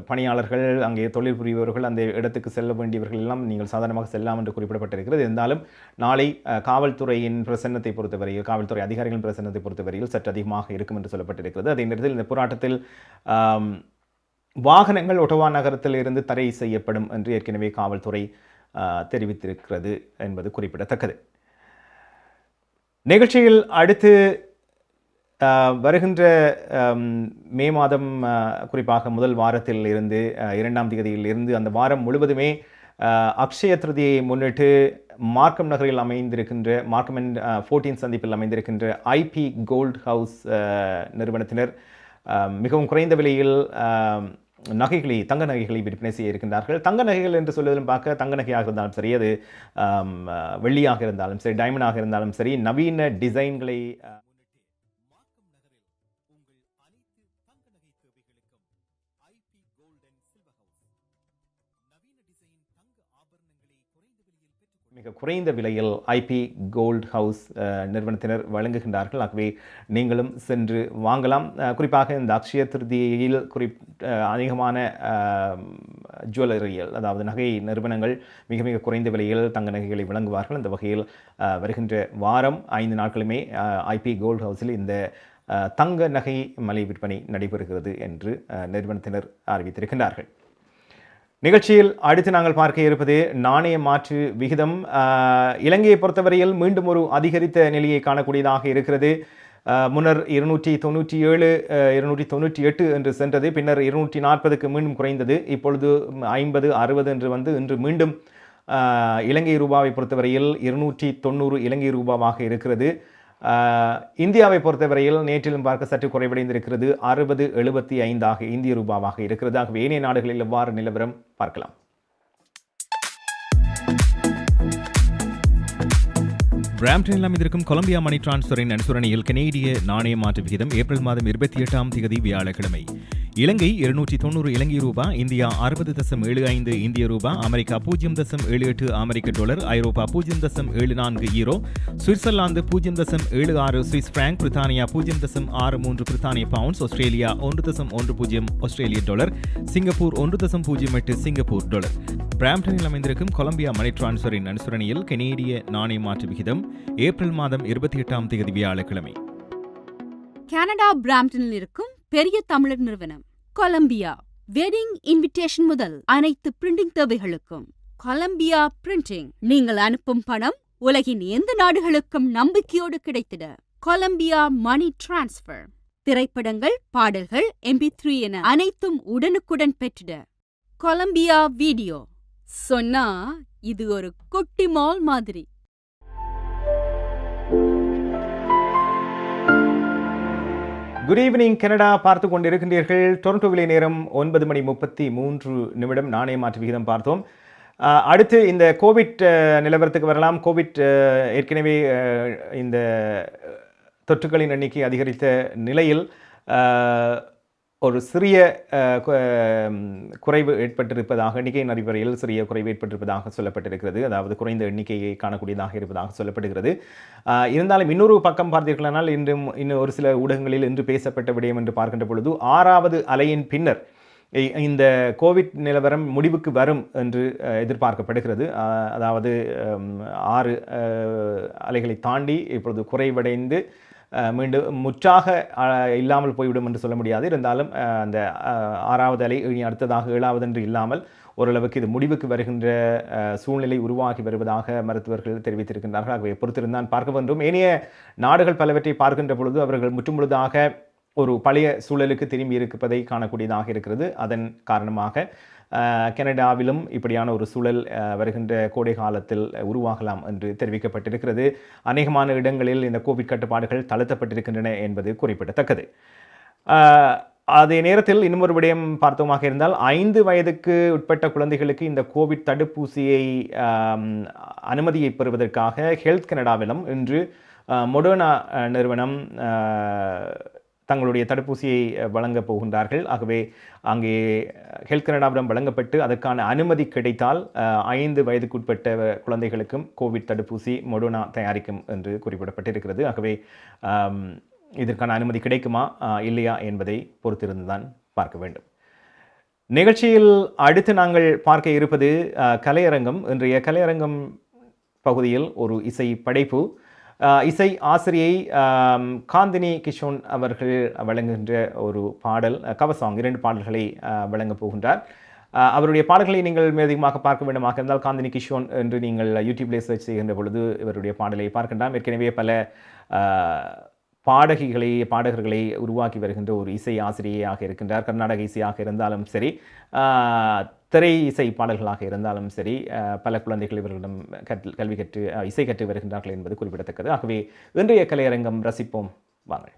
பணியாளர்கள், அங்கே தொழில் புரிபவர்கள், அந்த இடத்துக்கு செல்ல வேண்டியவர்கள் எல்லாம் நீங்கள் சாதாரணமாக செல்லலாம் என்று குறிப்பிடப்பட்டிருக்கிறது. இருந்தாலும் நாளை காவல்துறையின் பிரசன்னத்தை பொறுத்தவரையில், காவல்துறை அதிகாரிகளின் பிரசன்னத்தை பொறுத்தவரையில் சற்று அதிகமாக இருக்கும் என்று சொல்லப்பட்டிருக்கிறது. அதே நேரத்தில் இந்த போராட்டத்தில் வாகனங்கள் ஒட்டோவா நகரத்தில் இருந்து தடை செய்யப்படும் என்று ஏற்கனவே காவல்துறை தெரிவித்திருக்கிறது என்பது குறிப்பிடத்தக்கது. நிகழ்ச்சியில் அடுத்து வருகின்ற மே மாதம் குறிப்பாக முதல் வாரத்தில் இருந்து 2ஆம் தேதியில் இருந்து அந்த வாரம் முழுவதுமே அக்ஷய திருதியை முன்னிட்டு மார்க்கம் நகரில் அமைந்திருக்கின்ற மார்க்கம் அண்ட் 14 சந்திப்பில் அமைந்திருக்கின்ற IP கோல்ட் ஹவுஸ் நிறுவனத்தினர் மிகவும் குறைந்த விலையில் நகைகளை தங்க நகைகளை விற்பனை செய்ய இருக்கின்றார்கள். தங்க நகைகள் என்று சொல்வதிலும் பார்க்க தங்க நகையாக இருந்தாலும் சரி, அது வெள்ளியாக இருந்தாலும் சரி, டைமண்டாக இருந்தாலும் சரி, நவீன டிசைன்களை மிக குறைந்த விலையில் ஐபி கோல்ட் ஹவுஸ் நிறுவனத்தினர் வழங்குகின்றார்கள். ஆகவே நீங்களும் சென்று வாங்கலாம். குறிப்பாக இந்த அக்ஷய திருதியில் அதிகமான ஜுவல்லரிகள், அதாவது நகை நிறுவனங்கள் மிக மிக குறைந்த விலையில் தங்க நகைகளை வழங்குவார்கள். அந்த வகையில் வருகின்ற வாரம் 5 நாட்களுமே ஐபி கோல்ட் ஹவுஸில் இந்த தங்க நகை மலை விற்பனை நடைபெறுகிறது என்று நிறுவனத்தினர் அறிவித்திருக்கின்றார்கள். நிகழ்ச்சியில் அடுத்து நாங்கள் பார்க்க இருப்பது நாணய மாற்று விகிதம். இலங்கையை பொறுத்தவரையில் மீண்டும் ஒரு அதிகரித்த நிலையை காணக்கூடியதாக இருக்கிறது. முன்னர் 297, 298 என்று சென்றது. பின்னர் 240க்கு மீண்டும் குறைந்தது. இப்பொழுது 50, 60 என்று வந்து இன்று மீண்டும் இலங்கை ரூபாவை பொறுத்தவரையில் 290 இலங்கை ரூபாவாக இருக்கிறது. இந்தியாவை பொறுத்தவரையில் நேற்றிலும் பார்க்க சற்று குறைவடைந்திருக்கிறது. 60.75 இந்திய ரூபாவாக இருக்கிறது. ஆகவே ஏனைய நாடுகளில் எவ்வாறு நிலவரம் பார்க்கலாம். பிராம்டனில் அமைந்திருக்கும் கொலம்பியா மணி டிரான்ஸ்ஃபரின் அனுசரணையில் கனேடிய நாணய மாற்று விகிதம் ஏப்ரல் மாதம் 28 வியாழக்கிழமை இலங்கை 290 இலங்கை ரூபா, இந்தியா 60.75 இந்திய ரூபா, அமெரிக்கா 0.78 அமெரிக்க டாலர், ஐரோப்பா 0.74 யூரோ, சுவிட்சர்லாந்து 0.76 சுவிஸ் பிராங்க், பிரித்தானியா 0.63 பிரித்தானிய பவுண்ட்ஸ், ஆஸ்திரேலியா 1.10 ஆஸ்திரேலிய டாலர், சிங்கப்பூர் 1.08 சிங்கப்பூர் டாலர். பிராம்டனில் அமைந்திருக்கும் கொலம்பியா மணி டிரான்ஸ்ஃபரின் அனுசரணையில் கனேடிய நாணய மாற்று விகிதம் ஏப்ரல் மாதம் 28 வியாழக்கிழமை. கனடா பிராம்டனில் இருக்கும் பெரிய தமிழர் நிறுவனம் கொலம்பியா. வெட்டிங் இன்விடேஷன் முதல் அனைத்து பிரிண்டிங் தேவைகளுக்கும் கொலம்பியா பிரிண்டிங். நீங்கள் அனுப்பும் பணம் உலகின் எந்த நாடுகளுக்கும் நம்பிக்கையோடு கிடைத்திட கொலம்பியா மணி டிரான்ஸ்ஃபர். திரைப்படங்கள், பாடல்கள், MP3 என அனைத்தும் உடனுக்குடன் பெற்றிட கொலம்பியா வீடியோ. சொன்னா இது ஒரு குட்டி மால் மாதிரி. குட் ஈவினிங் கனடா பார்த்து கொண்டிருக்கின்றீர்கள். டொரண்டோவிலே நேரம் 9:33 நாணய மாற்று விகிதம் பார்த்தோம். அடுத்து இந்த கோவிட் நிலவரத்துக்கு வரலாம். கோவிட் ஏற்கனவே இந்த தொற்றுகளின் எண்ணிக்கை அதிகரித்த நிலையில் ஒரு சிறிய குறைவு ஏற்பட்டிருப்பதாக, எண்ணிக்கையின் அடிப்படையில் சிறிய குறைவு ஏற்பட்டிருப்பதாக சொல்லப்பட்டிருக்கிறது. அதாவது குறைந்த எண்ணிக்கையை காணக்கூடியதாக இருப்பதாக சொல்லப்படுகிறது. இருந்தாலும் இன்னொரு பக்கம் பார்த்தீர்களானால் இன்னும் ஒரு சில ஊடகங்களில் இன்று பேசப்பட்ட விடயம் என்று பார்க்கின்ற பொழுது 6வது அலையின் பின்னர் இந்த கோவிட் நிலவரம் முடிவுக்கு வரும் என்று எதிர்பார்க்கப்படுகிறது. அதாவது 6 அலைகளை தாண்டி இப்பொழுது குறைவடைந்து மீண்டும் முற்றாக இல்லாமல் போய்விடும் என்று சொல்ல முடியாது. இருந்தாலும் அந்த 6வது அலை அடுத்ததாக 7வது என்று இல்லாமல் ஓரளவுக்கு இது முடிவுக்கு வருகின்ற சூழ்நிலை உருவாகி வருவதாக மருத்துவர்கள் தெரிவித்திருக்கின்றார்கள். ஆகவே பொறுத்திருந்தான் பார்க்க வேண்டும். ஏனைய நாடுகள் பலவற்றை பார்க்கின்ற பொழுது அவர்கள் முற்றுமுழுதாக ஒரு பழைய சூழலுக்கு திரும்பி இருப்பதை காணக்கூடியதாக இருக்கிறது. அதன் காரணமாக கனடாவிலும் இப்படியான ஒரு சூழல் வருகின்ற கோடை காலத்தில் உருவாகலாம் என்று தெரிவிக்கப்பட்டிருக்கிறது. அநேகமான இடங்களில் இந்த கோவிட் கட்டுப்பாடுகள் தளர்த்தப்பட்டிருக்கின்றன என்பது குறிப்பிடத்தக்கது. அதே நேரத்தில் இன்னொரு விடயம் பார்த்தோமாக இருந்தால் 5 வயதுக்கு உட்பட்ட குழந்தைகளுக்கு இந்த கோவிட் தடுப்பூசியை அனுமதியை பெறுவதற்காக ஹெல்த் கனடாவிலும் இன்று மொடர்னா நிறுவனம் தங்களுடைய தடுப்பூசியை வழங்கப் போகின்றார்கள். ஆகவே அங்கே ஹெல்த் கனடாவிடம் வழங்கப்பட்டு அதற்கான அனுமதி கிடைத்தால் 5 வயதுக்குட்பட்ட குழந்தைகளுக்கும் கோவிட் தடுப்பூசி மொடர்னா தயாரிக்கும் என்று குறிப்பிடப்பட்டிருக்கிறது. ஆகவே இதற்கான அனுமதி கிடைக்குமா இல்லையா என்பதை பொறுத்திருந்துதான் பார்க்க வேண்டும். நிகழ்ச்சியில் அடுத்து நாங்கள் பார்க்க இருப்பது கலையரங்கம். இன்றைய கலையரங்கம் பகுதியில் ஒரு இசை படைப்பு. இசை ஆசிரியை காந்தினி கிஷோன் அவர்கள் வழங்குகின்ற ஒரு பாடல், கவர் சாங், 2 பாடல்களை வழங்கப் போகின்றார். அவருடைய பாடல்களை நீங்கள் அதிகமாக பார்க்க வேண்டுமாக இருந்தால் காந்தினி கிஷோன் என்று நீங்கள் யூடியூப்லேயே சர்ச் செய்கின்ற பொழுது இவருடைய பாடலை பார்க்கின்றாம். ஏற்கனவே பல பாடகர்களை உருவாக்கி வருகின்ற ஒரு இசை ஆசிரியையாக இருக்கின்றார். கர்நாடக இசையாக இருந்தாலும் சரி, திரை இசை பாடல்களாக இருந்தாலும் சரி, பல குழந்தைகள் இவர்களிடம் கல்வி கற்று இசை கற்று வருகின்றார்கள் என்பது குறிப்பிடத்தக்கது. ஆகவே இன்றைய கலையரங்கம் ரசிப்போம் வாங்கள்.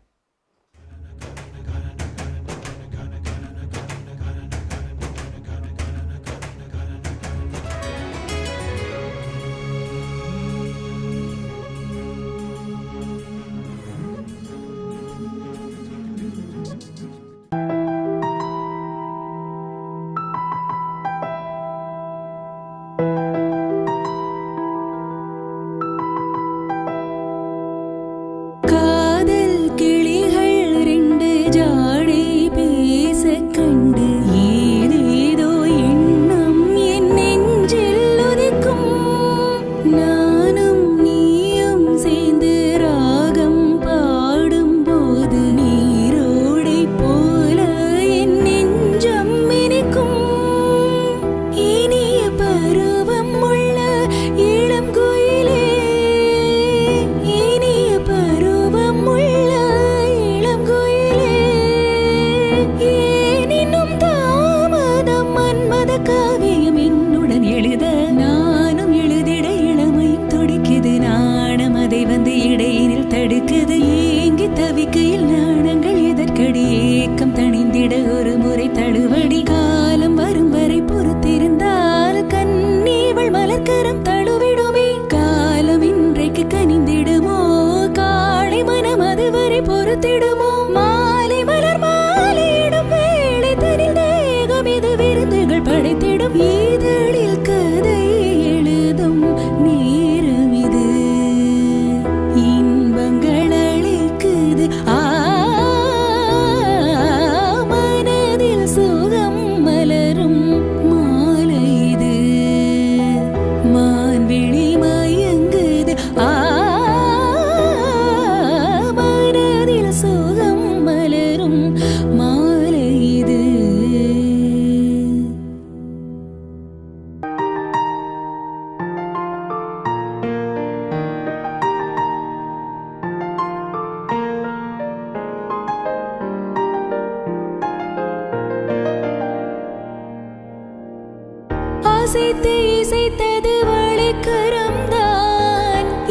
அசைத்து இசைத்தது வளைக்கரம்தான்,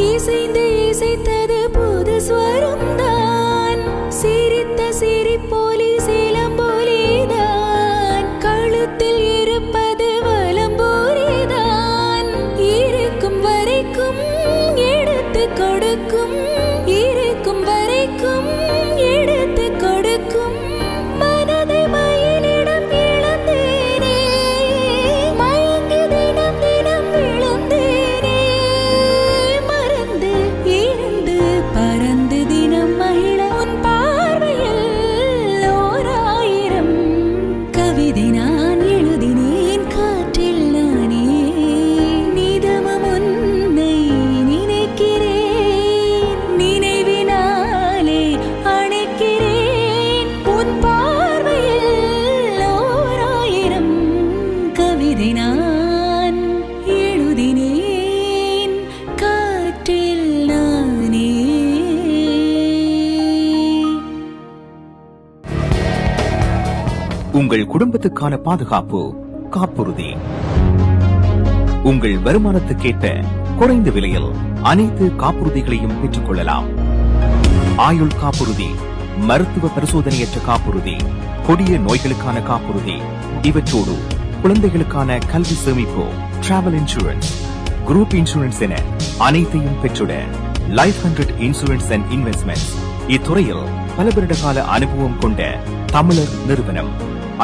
இசைந்து இசைத்தது புது ஸ்வரம்தான், சிரித்த சிரிப்போலி சிலம்போலிதான், கழுத்தில் இருப்பது வலம்போலிதான், இருக்கும் வரைக்கும் எடுத்து கொடுக்கும், இருக்கும் வரைக்கும் எடுத்து கொடுக்கும், மனதை மயிலிடம் இழந்தேனே, மயங்கி தினம் தினம் விழுந்தேனே, மறந்து இருந்து பறந்து தினம் மகிழ உன் பார்வையில் ஓராயிரம் கவிதை நான் எழுதினேன் காற்றில் நானே, நிதமும் உன்னை நினைக்கிறேன், நினைவினாலே அணைக்கிறேன், உன் பார்வையில் ஓராயிரம் கவிதை நான் எழுதினேன் காற்றில் நானே. உங்கள் குடும்பத்துக்கான பாதுகாப்பு காப்புறுதி. உங்கள் வருமானத்துக்கேற்ப குறைந்த விலையில் அனைத்து காப்புறுதிகளையும் பெற்றுக் கொள்ளலாம். ஆயுள் காப்புறுதி, மருத்துவ பரிசோதனையற்ற காப்புறுதி, கொடிய நோய்களுக்கான காப்புறுதி, இவற்றோடு குழந்தைகளுக்கான கல்வி சேமிப்பு, டிராவல் இன்சூரன்ஸ், குரூப் இன்சூரன்ஸ் என அனைத்தையும் பெற்றுட லைஃப் 100 இன்சூரன்ஸ் அண்ட் இன்வெஸ்ட்மெண்ட் இத்துறையில் பல வருட கால அனுபவம் கொண்ட தமிழர் நிறுவனம்.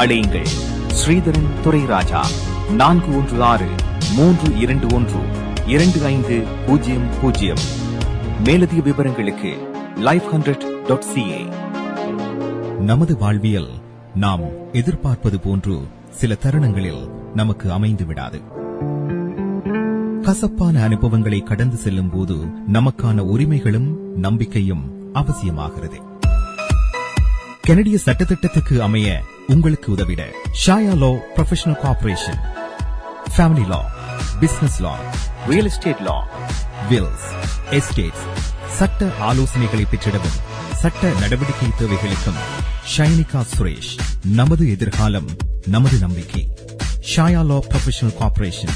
அழையுங்கள் ஸ்ரீதரன் துரைராஜா 416-321-2500. மேலதிக விவரங்களுக்கு life100.ca. நமது வாழ்வியல் நாம் எதிர்பார்ப்பது போன்று சில தருணங்களில் நமக்கு அமைந்து விடாது. கசப்பான அனுபவங்களை கடந்து செல்லும் போது நமக்கான உரிமைகளும் நம்பிக்கையும் அவசியமாகிறது. கனடிய சட்டத்திட்டத்துக்கு அமைய உங்களுக்கு உதவிட ஷாயா லா ப்ரொஃபஷனல் கார்ப்பரேஷன், ஃபேமிலி லா, பிசினஸ் லா, ரியல் எஸ்டேட் லா, வில்ஸ், எஸ்டேட்ஸ், சட்ட ஆலோசனைகளை பெற்றிடவும் சட்ட நடவடிக்கை தேவைகளுக்கும் ஷைனிகா சுரேஷ். நமது எதிர்காலம் நமது நம்பிக்கை. Shaya law professional corporation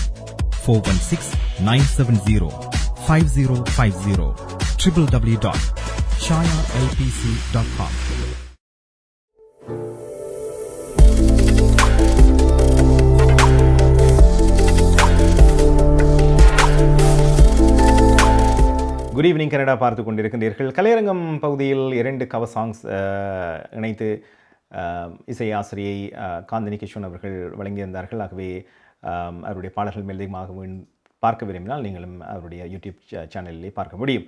416-970-5050 www.shayalpc.com. Good evening Canada பார்த்து கொண்டிருக்கின்றீர்கள். கலையரங்கம் பகுதியில் 2 கவர் சாங்ஸ் இணைத்து இசை ஆசிரியை காந்தினி கிஷோன் அவர்கள் வழங்கியிருந்தார்கள். ஆகவே அவருடைய பாடல்கள் மேலதிகமாக பார்க்க விரும்பினால் நீங்களும் அவருடைய யூடியூப் சேனலிலே பார்க்க முடியும்.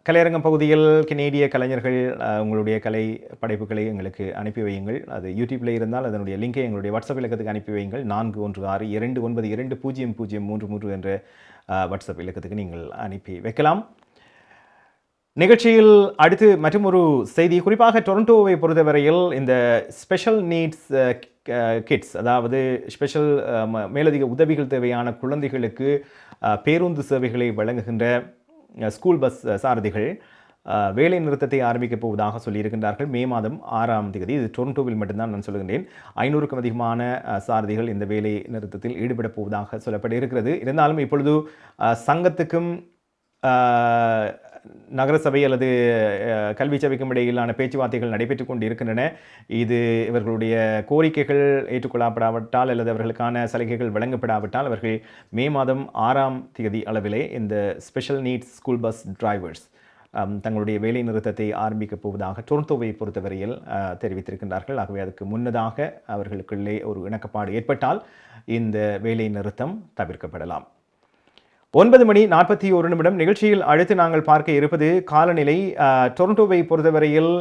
கலையரங்கம் பகுதியில் கனேடிய கலைஞர்கள் உங்களுடைய கலை படைப்புகளை எங்களுக்கு அனுப்பி வையுங்கள். அது யூடியூப்பில் இருந்தால் அதனுடைய லிங்கை எங்களுடைய வாட்ஸ்அப் இலக்கத்துக்கு அனுப்பி வையுங்கள். 4162920033 என்ற வாட்ஸ்அப் இலக்கத்துக்கு நீங்கள் அனுப்பி வைக்கலாம். நிகழ்ச்சியில் அடுத்து மற்றும் ஒரு செய்தி, குறிப்பாக டொரண்டோவை பொறுத்தவரையில் இந்த ஸ்பெஷல் நீட்ஸ் கிட்ஸ், அதாவது ஸ்பெஷல் மேலதிக உதவிகள் தேவையான குழந்தைகளுக்கு பேருந்து சேவைகளை வழங்குகின்ற ஸ்கூல் பஸ் சாரதிகள் வேலை நிறுத்தத்தை ஆரம்பிக்கப் போவதாக சொல்லியிருக்கின்றார்கள். மே மாதம் 6ஆம் தேதி. இது டொரண்டோவில் மட்டும்தான் நான் சொல்லுகின்றேன். 500க்கும் அதிகமான சாரதிகள் இந்த வேலை நிறுத்தத்தில் ஈடுபடப் போவதாக சொல்லப்பட்டு இருக்கிறது. இருந்தாலும் இப்பொழுது சங்கத்துக்கும் நகரசபை அல்லது கல்வி சபைக்கும் இடையிலான பேச்சுவார்த்தைகள் நடைபெற்று கொண்டு இருக்கின்றன. இது இவர்களுடைய கோரிக்கைகள் ஏற்றுக்கொள்ளப்படாவிட்டால் அல்லது அவர்களுக்கான சலுகைகள் வழங்கப்படாவிட்டால் அவர்கள் மே மாதம் 6ஆம் தேதி அளவிலே இந்த special needs school bus drivers தங்களுடைய வேலை நிறுத்தத்தை ஆரம்பிக்கப் போவதாக டொரண்டோவை பொறுத்தவரையில் தெரிவித்திருக்கின்றார்கள். ஆகவே அதுக்கு முன்னதாக அவர்களுக்குள்ளே ஒரு இணக்கப்பாடு ஏற்பட்டால் இந்த வேலை நிறுத்தம் தவிர்க்கப்படலாம். 9:41 நிகழ்ச்சியில் அடுத்து நாங்கள் பார்க்க இருப்பது காலநிலை. டொரண்டோவை பொறுத்தவரையில்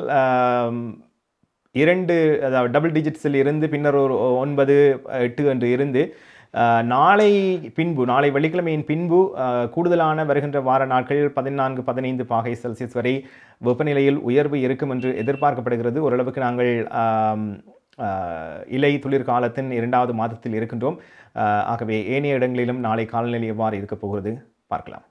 2 அதாவது டபுள் டிஜிட்ஸில் இருந்து பின்னர் ஒரு 9, 8 என்று இருந்து நாளை வெள்ளிக்கிழமையின் பின்பு கூடுதலான வருகின்ற வார நாட்கள் 14, 15 பாகை செல்சியஸ் வரை வெப்பநிலையில் உயர்வு இருக்கும் என்று எதிர்பார்க்கப்படுகிறது. ஓரளவுக்கு நாங்கள் இலை துளிர் காலத்தின் 2வது மாதத்தில் இருக்கின்றோம். ஆகவே ஏனைய இடங்களிலும் நாளை காலநிலை எவ்வாறு இருக்கப் போகிறது பார்க்கலாம்.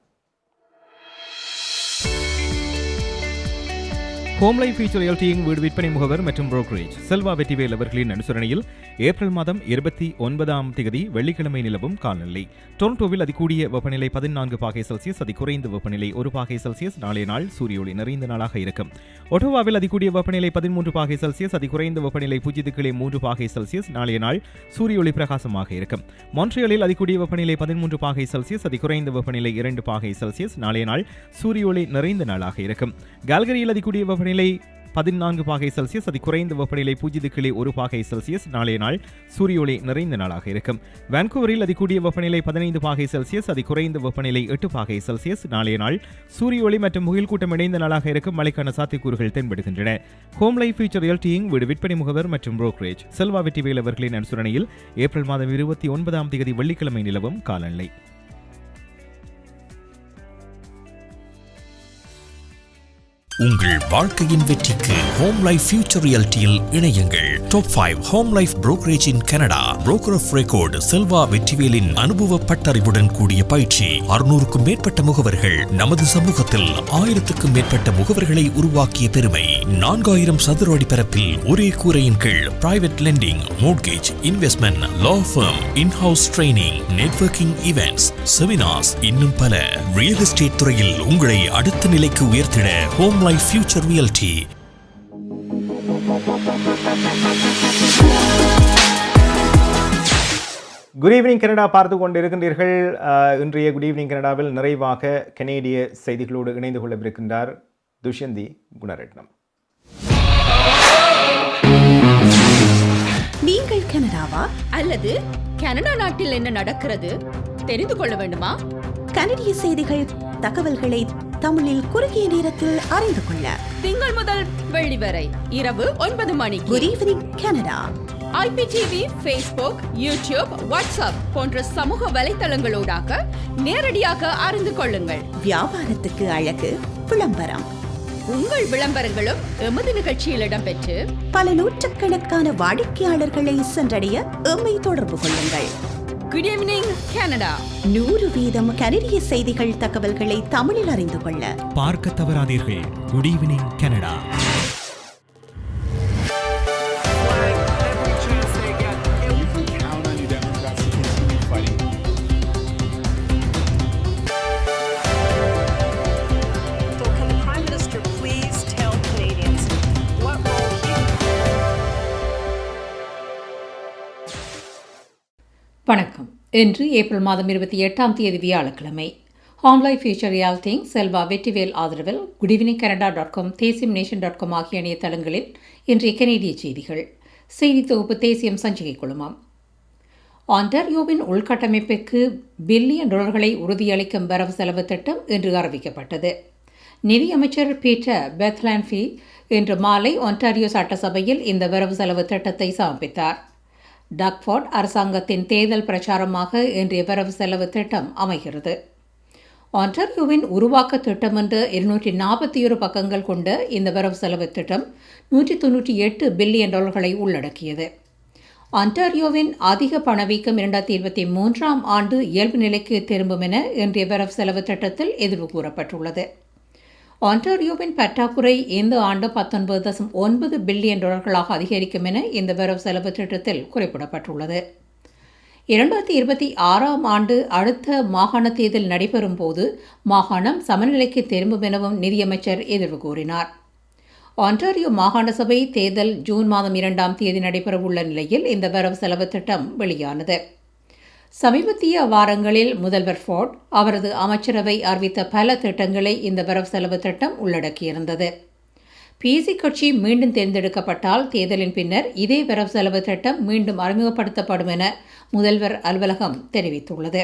ஹோம் லைஃப் ஃபியூச்சர் ரியல்டியின் வீடு விற்பனை முகவர் மற்றும் புரோக்கரேஜ் செல்வா வெற்றிவேல் அவர்களின் அனுசரணையில் ஏப்ரல் மாதம் 29ஆம் தேதி வெள்ளிக்கிழமை நிலவும் காலநிலை. டொரண்டோவில் அதிகூடிய வெப்பநிலை 14 பாகை செல்சியஸ், அதிகுறைந்த வெப்பநிலை 1 பாகை செல்சியஸ். நாளைய நாள் சூரிய ஒளி நிறைந்த நாளாக இருக்கும். ஒட்டோவாவில் அதிகூடிய வெப்பநிலை 13 பாகை செல்சியஸ், அதிகுறைந்த வெப்பநிலை 0.3 பாகை செல்சியஸ். நாளைய நாள் சூரிய ஒளி பிரகாசமாக இருக்கும். மான்ட்ரியாலில் அதிகூடிய வெப்பநிலை 13 பாகை செல்சியஸ், அதிகுறைந்த வெப்பநிலை 2 பாகை செல்சியஸ். நாளைய நாள் சூரிய ஒளி நிறைந்த நாளாக இருக்கும். கால்கரியில் அதிகூடிய வெப்பநிலை 14 பாகை செல்சியஸ், அதிகுறைந்த வெப்பநிலை 0.1 பாகை செல்சியஸ். நாளைய நாள் சூரிய ஒளி நிறைந்த நாளாக இருக்கும். வான்கூவரில் அதிகூடிய வெப்பநிலை 15 பாகை செல்சியஸ், அதிகுறைந்த வெப்பநிலை 8 பாகை செல்சியஸ். நாளைய நாள் சூரிய ஒளி மற்றும் முகில் கூட்டம் இணைந்த நாளாக இருக்கும். மழைக்கான சாத்தியக்கூறுகள் தென்படுகின்றன. ஹோம் லைஃப் ஃபியூச்சர் ரியல்டியின் வீடு விற்பனை முகவர் மற்றும் புரோக்கரேஜ் செல்வா வெற்றிவேல் அவர்களின் அனுசரணையில் ஏப்ரல் மாதம் 29ஆம் தேதி வெள்ளிக்கிழமை நிலவும் காலநிலை. உங்கள் வாழ்க்கையின் வெற்றிக்கு ஹோம் லைஃப் ஃபியூச்சர் ரியல்டியில் இணையுங்கள். Top 5 home life brokerage in Canada. Broker of record Selva வெற்றிவேலின் அனுபவ பட்டறிவுடன் கூடிய பயிற்சி. 600க்கும் மேற்பட்ட முகவர்கள். நமது சமூகத்தில் 1000க்கும் மேற்பட்ட முகவர்களை உருவாக்கிய பெருமை. 4000 சதுர அடி பரப்பில் ஒரே கூரையின் கீழ் private lending, mortgage, investment, law firm, in house training, networking events, seminars, இன்னும் பல. ரியல் எஸ்டேட் துறையில் உங்களை அடுத்த நிலைக்கு உயர்த்திட home life future realty. Good evening Canada பார்த்து கொண்டு இருக்கின்றீர்கள். இன்றைய குட் ஈவினிங் கனடாவில் நிறைவாக கனேடிய செய்திகளோடு இணைந்து கொள்ளவிருக்கின்றார் துஷ்யந்தி குணரட்னம். நீங்கள் கனடாவா அல்லது கனடா நாட்டில் என்ன நடக்கிறது தெரிந்து கொள்ள வேண்டுமா? கனடிய செய்திகள், தகவல்களை தமிழில் குறுகிய நேரத்தில் அறிந்து கொள்ள திங்கள் முதல் வெள்ளி வரை இரவு 9 மணிக்கு good evening Canada IPTV, Facebook, YouTube, WhatsApp போன்ற சமூக வலைத்தளங்களோடாக நேரடியாக அறிந்து கொள்ளுங்கள். வியாபாரத்துக்கு அழகு விளம்பரம். உங்கள் விளம்பரங்களும் எமது நிகழ்ச்சியில் இடம்பெற்று பல நூற்றுக்கணக்கான வாடிக்கையாளர்களை சென்றடைய எம்மை தொடர்பு கொள்ளுங்கள். Good evening Canada. 100% கனடிய செய்திகள், தகவல்களை தமிழில் அறிந்து கொள்ள பார்க்க தவறாதீர்கள். Good evening Canada. வணக்கம். இன்று ஏப்ரல் மாதம் 28ஆம் தேதி வியாழக்கிழமை. ஹோம் லைஃப் ஃபியூச்சர் ரியாலிட்டிங் செல்வா வெற்றிவேல் ஆதரவில் குட் ஈவினிங் கனடா.com, தேசியம்.com ஆகிய இணையதளங்களில் இன்றைய கனேடிய செய்திகள். செய்தி தொகுப்பு தேசியம் சஞ்சிகை குழுமம். ஆன்டாரியோவின் உள்கட்டமைப்பிற்கு பில்லியன் டாலர்களை உறுதியளிக்கும் வரவு செலவு திட்டம் இன்று அறிவிக்கப்பட்டது. நிதியமைச்சர் பீட்டர் பெத்லான்ஃபி இன்று மாலை ஒன்டாரியோ சட்டசபையில் இந்த வரவு செலவு திட்டத்தை சமர்ப்பித்தார். டக்ஃபோர்ட் அரசாங்கத்தின் தேர்தல் பிரச்சாரமாக இன்றைய வரவு செலவு திட்டம் அமைகிறது. ஆன்டாரியோவின் உருவாக்க திட்டம் என்ற 241 பக்கங்கள் கொண்ட இந்த வரவு செலவு திட்டம் 198 பில்லியன் டாலர்களை உள்ளடக்கியது. ஆன்டாரியோவின் அதிக பணவீக்கம் 2023ஆம் ஆண்டு இயல்பு நிலைக்கு திரும்பும் என இன்றைய வரவு செலவு திட்டத்தில் எதிர்வு கூறப்பட்டுள்ளது. ஆன்டாரியோவின் பற்றாக்குறை இந்த ஆண்டு 19.9 பில்லியன் டாலர்களாக அதிகரிக்கும் என இந்த வரவு செலவு திட்டத்தில் குறிப்பிடப்பட்டுள்ளது. 2026ஆம் ஆண்டு அடுத்த மாகாண தேர்தல் நடைபெறும் போது மாகாணம் சமநிலைக்கு திரும்பும் எனவும் நிதியமைச்சர் எதிர்வு கூறினார். ஆன்டாரியோ மாகாண சபை தேர்தல் ஜூன் மாதம் 2ஆம் தேதி நடைபெறவுள்ள நிலையில் இந்த வரவு செலவு திட்டம் வெளியானது. சமீபத்திய வாரங்களில் முதல்வர் ஃபோர்ட் அவரது அமைச்சரவை அறிவித்த பல திட்டங்களை இந்த வரவு செலவு திட்டம் உள்ளடக்கியிருந்தது. பிசி கட்சி மீண்டும் தேர்ந்தெடுக்கப்பட்டால் தேர்தலின் பின்னர் இதே வரவு செலவு திட்டம் மீண்டும் அறிமுகப்படுத்தப்படும் என முதல்வர் அலுவலகம் தெரிவித்துள்ளது.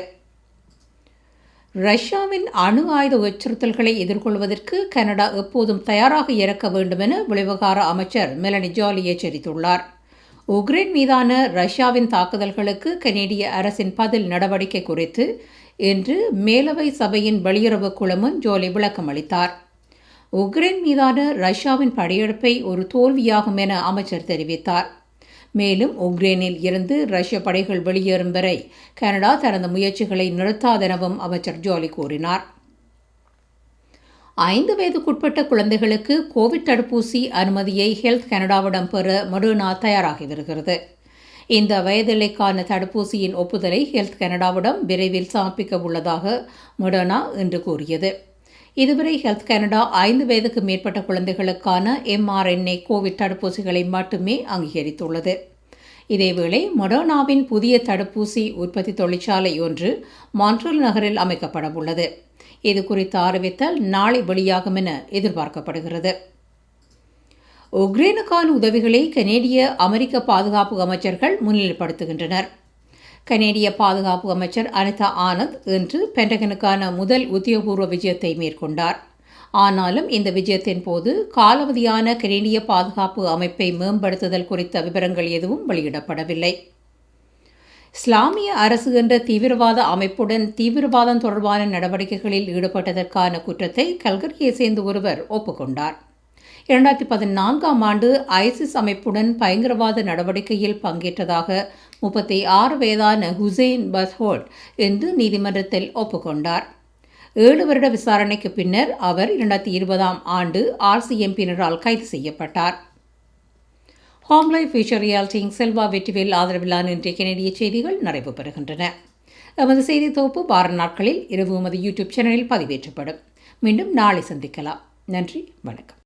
ரஷ்யாவின் அணு ஆயுத அச்சுறுத்தல்களை எதிர்கொள்வதற்கு கனடா எப்போதும் தயாராக இருக்க வேண்டும் என வெளிவிவகார அமைச்சர் மெலனி ஜாலி எச்சரித்துள்ளார். உக்ரைன் மீதான ரஷ்யாவின் தாக்குதல்களுக்கு கனேடிய அரசின் பதில் நடவடிக்கை குறித்து இன்று மேலவை சபையின் வெளியுறவு குழுமம் ஜோலி விளக்கம் அளித்தார். உக்ரைன் மீதான ரஷ்யாவின் படையெடுப்பை ஒரு தோல்வியாகும் என அமைச்சர் தெரிவித்தார். மேலும் உக்ரைனில் இருந்து ரஷ்ய படைகள் வெளியேறும் வரை கனடா தனது முயற்சிகளை நிறுத்தாதெனவும் அமைச்சர் ஜோலி கூறினார். 5 வயதுக்குட்பட்ட குழந்தைகளுக்கு கோவிட் தடுப்பூசி அனுமதியை ஹெல்த் கனடாவிடம் பெற மொடர்னா தயாராகி வருகிறது. இந்த வயதெல்லைக்கான தடுப்பூசியின் ஒப்புதலை ஹெல்த் கனடாவிடம் விரைவில் சமர்ப்பிக்க உள்ளதாக மொடர்னா இன்று கூறியது. இதுவரை ஹெல்த் கனடா 5 வயதுக்கு மேற்பட்ட குழந்தைகளுக்கான mRNA கோவிட் தடுப்பூசிகளை மட்டுமே அங்கீகரித்துள்ளது. இதேவேளை மொடர்னாவின் புதிய தடுப்பூசி உற்பத்தி தொழிற்சாலை ஒன்று மான்ட்ரியல் நகரில் அமைக்கப்பட உள்ளது. இது குறித்த அறிவித்தல் நாளை வெளியாகும் என எதிர்பார்க்கப்படுகிறது. உக்ரைனுக்கான உதவிகளை கனேடிய அமெரிக்க பாதுகாப்பு அமைச்சர்கள் முன்னிலைப்படுத்துகின்றனர். கனேடிய பாதுகாப்பு அமைச்சர் அனிதா ஆனந்த் இன்று பென்டகனுக்கான முதல் உத்தியோகபூர்வ விஜயத்தை மேற்கொண்டார். ஆனாலும் இந்த விஜயத்தின் போது காலாவதியான கனேடிய பாதுகாப்பு அமைப்பை மேம்படுத்துதல் குறித்த விவரங்கள் எதுவும் வெளியிடப்படவில்லை. இஸ்லாமிய அரசு என்ற தீவிரவாத அமைப்புடன் தீவிரவாதம் தொடர்பான நடவடிக்கைகளில் ஈடுபட்டதற்கான குற்றத்தை கல்கரியை சேர்ந்த ஒருவர் ஒப்புக்கொண்டார். 2014ஆம் ஆண்டு ஐசிஸ் அமைப்புடன் பயங்கரவாத நடவடிக்கையில் பங்கேற்றதாக 36 வயதான ஹுசைன் பத்ஹோட் இன்று நீதிமன்றத்தில் ஒப்புக்கொண்டார். 7 வருட விசாரணைக்கு பின்னர் அவர் 2020ஆம் ஆண்டு RCMP-யினரால் கைது செய்யப்பட்டார். ஹோம் லைஃப் ஃபியூச்சர் ரியாலிட்டிங் செல்வா வெற்றிவேல் ஆதரவிலான இன்றைய கனேடிய செய்திகள் நிறைவு பெறுகின்றன. எமது செய்தி தொகுப்பு வார நாட்களில் இரவு எமது யூடியூப் சேனலில் பதிவேற்றப்படும். மீண்டும் நாளை சந்திக்கலாம். நன்றி, வணக்கம்.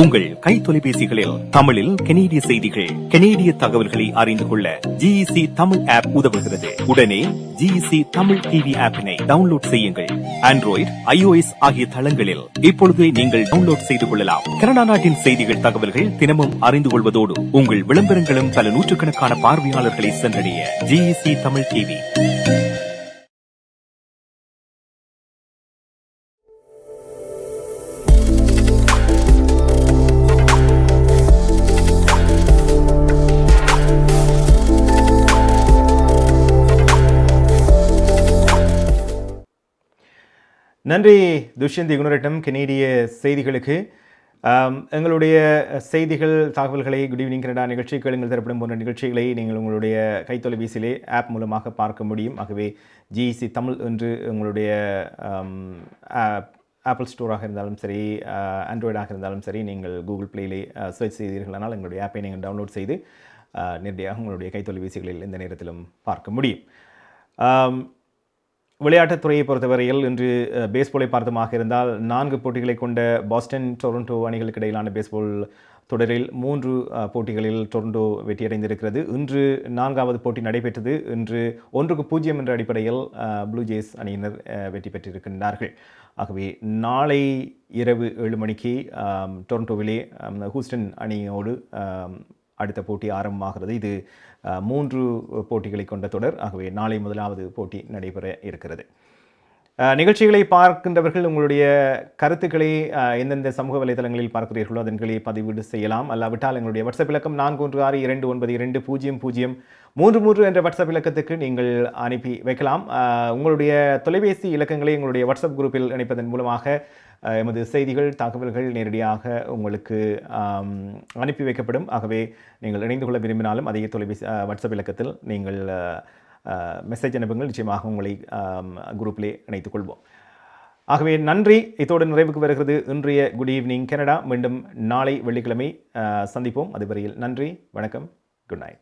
உங்கள் கை தொலைபேசிகளில் தமிழில் கனேடிய செய்திகள், கனேடிய தகவல்களை அறிந்து கொள்ள GEC தமிழ் ஆப் உதவுகிறது. உடனே GEC தமிழ் டிவி ஆப்பினை டவுன்லோட் செய்யுங்கள். ஆண்ட்ராய்டு, iOS ஆகிய தளங்களில் இப்பொழுதே நீங்கள் டவுன்லோட் செய்து கொள்ளலாம். கனடா நாட்டின் செய்திகள், தகவல்கள் தினமும் அறிந்து கொள்வதோடு உங்கள் விளம்பரங்களும் பல நூற்றுக்கணக்கான பார்வையாளர்களை சென்றடைய GEC தமிழ் டிவி. நன்றி துஷ்யந்த் குணரட்னம் கனேடிய செய்திகளுக்கு. எங்களுடைய செய்திகள், தகவல்களை குட் ஈவினிங் கனடா நிகழ்ச்சி, கேளுங்கள் தரப்படும் போன்ற நிகழ்ச்சிகளை நீங்கள் உங்களுடைய கைத்தொலைபேசியிலே ஆப் மூலமாக பார்க்க முடியும். ஆகவே GEC தமிழ் என்று உங்களுடைய ஆப்பிள் ஸ்டோராக இருந்தாலும் சரி, ஆண்ட்ராய்டாக இருந்தாலும் சரி, நீங்கள் கூகுள் பிளேயிலே சர்ச் செய்தீர்களானால் எங்களுடைய ஆப்பை நீங்கள் டவுன்லோட் செய்து நேரடியாக உங்களுடைய கைத்தொலைபேசிகளில் எந்த நேரத்திலும் பார்க்க முடியும். விளையாட்டுத்துறையை பொறுத்தவரையில் இன்று பேஸ்பாலை பார்த்தமாக இருந்தால் 4 போட்டிகளை கொண்ட பாஸ்டன் டொரண்டோ அணிகளுக்கு இடையிலான பேஸ்பால் தொடரில் 3 போட்டிகளில் டொரண்டோ வெற்றியடைந்திருக்கிறது. இன்று 4வது போட்டி நடைபெற்றது. இன்று 1-0 என்ற அடிப்படையில் ப்ளூ ஜேஸ் அணியினர் வெற்றி பெற்றிருக்கின்றார்கள். ஆகவே நாளை இரவு 7 மணிக்கு டொரண்டோவிலே ஹூஸ்டன் அணியோடு அடுத்த போட்டி ஆரம்பமாகிறது. இது 3 போட்டிகளை கொண்ட தொடர். ஆகவே நாளை முதலாவது போட்டி நடைபெற இருக்கிறது. நிகழ்ச்சிகளை பார்க்கின்றவர்கள் உங்களுடைய கருத்துக்களை எந்தெந்த சமூக வலைதளங்களில் பார்க்கிறீர்களோ அதன்களை பதிவீடு செய்யலாம். அல்லாவிட்டால் எங்களுடைய வாட்ஸ்அப் இலக்கம் 4162920033 என்ற வாட்ஸ்அப் இலக்கத்துக்கு நீங்கள் அனுப்பி வைக்கலாம். உங்களுடைய தொலைபேசி இலக்கங்களை எங்களுடைய வாட்ஸ்அப் குரூப்பில் இணைப்பதன் மூலமாக எமது செய்திகள், தகவல்கள் நேரடியாக உங்களுக்கு அனுப்பி வைக்கப்படும். ஆகவே நீங்கள் இணைந்து கொள்ள விரும்பினாலும் அதே தொலைபேசி வாட்ஸ்அப் இலக்கத்தில் நீங்கள் மெசேஜ் அனுப்புங்கள். நிச்சயமாக உங்களை குரூப்பிலே இணைத்துக் கொள்வோம். ஆகவே நன்றி. இதோடு நிறைவுக்கு வருகிறது இன்றைய குட் ஈவினிங் கனடா. மீண்டும் நாளை வெள்ளிக்கிழமை சந்திப்போம். அதுவரையில் நன்றி, வணக்கம், குட் நைட்.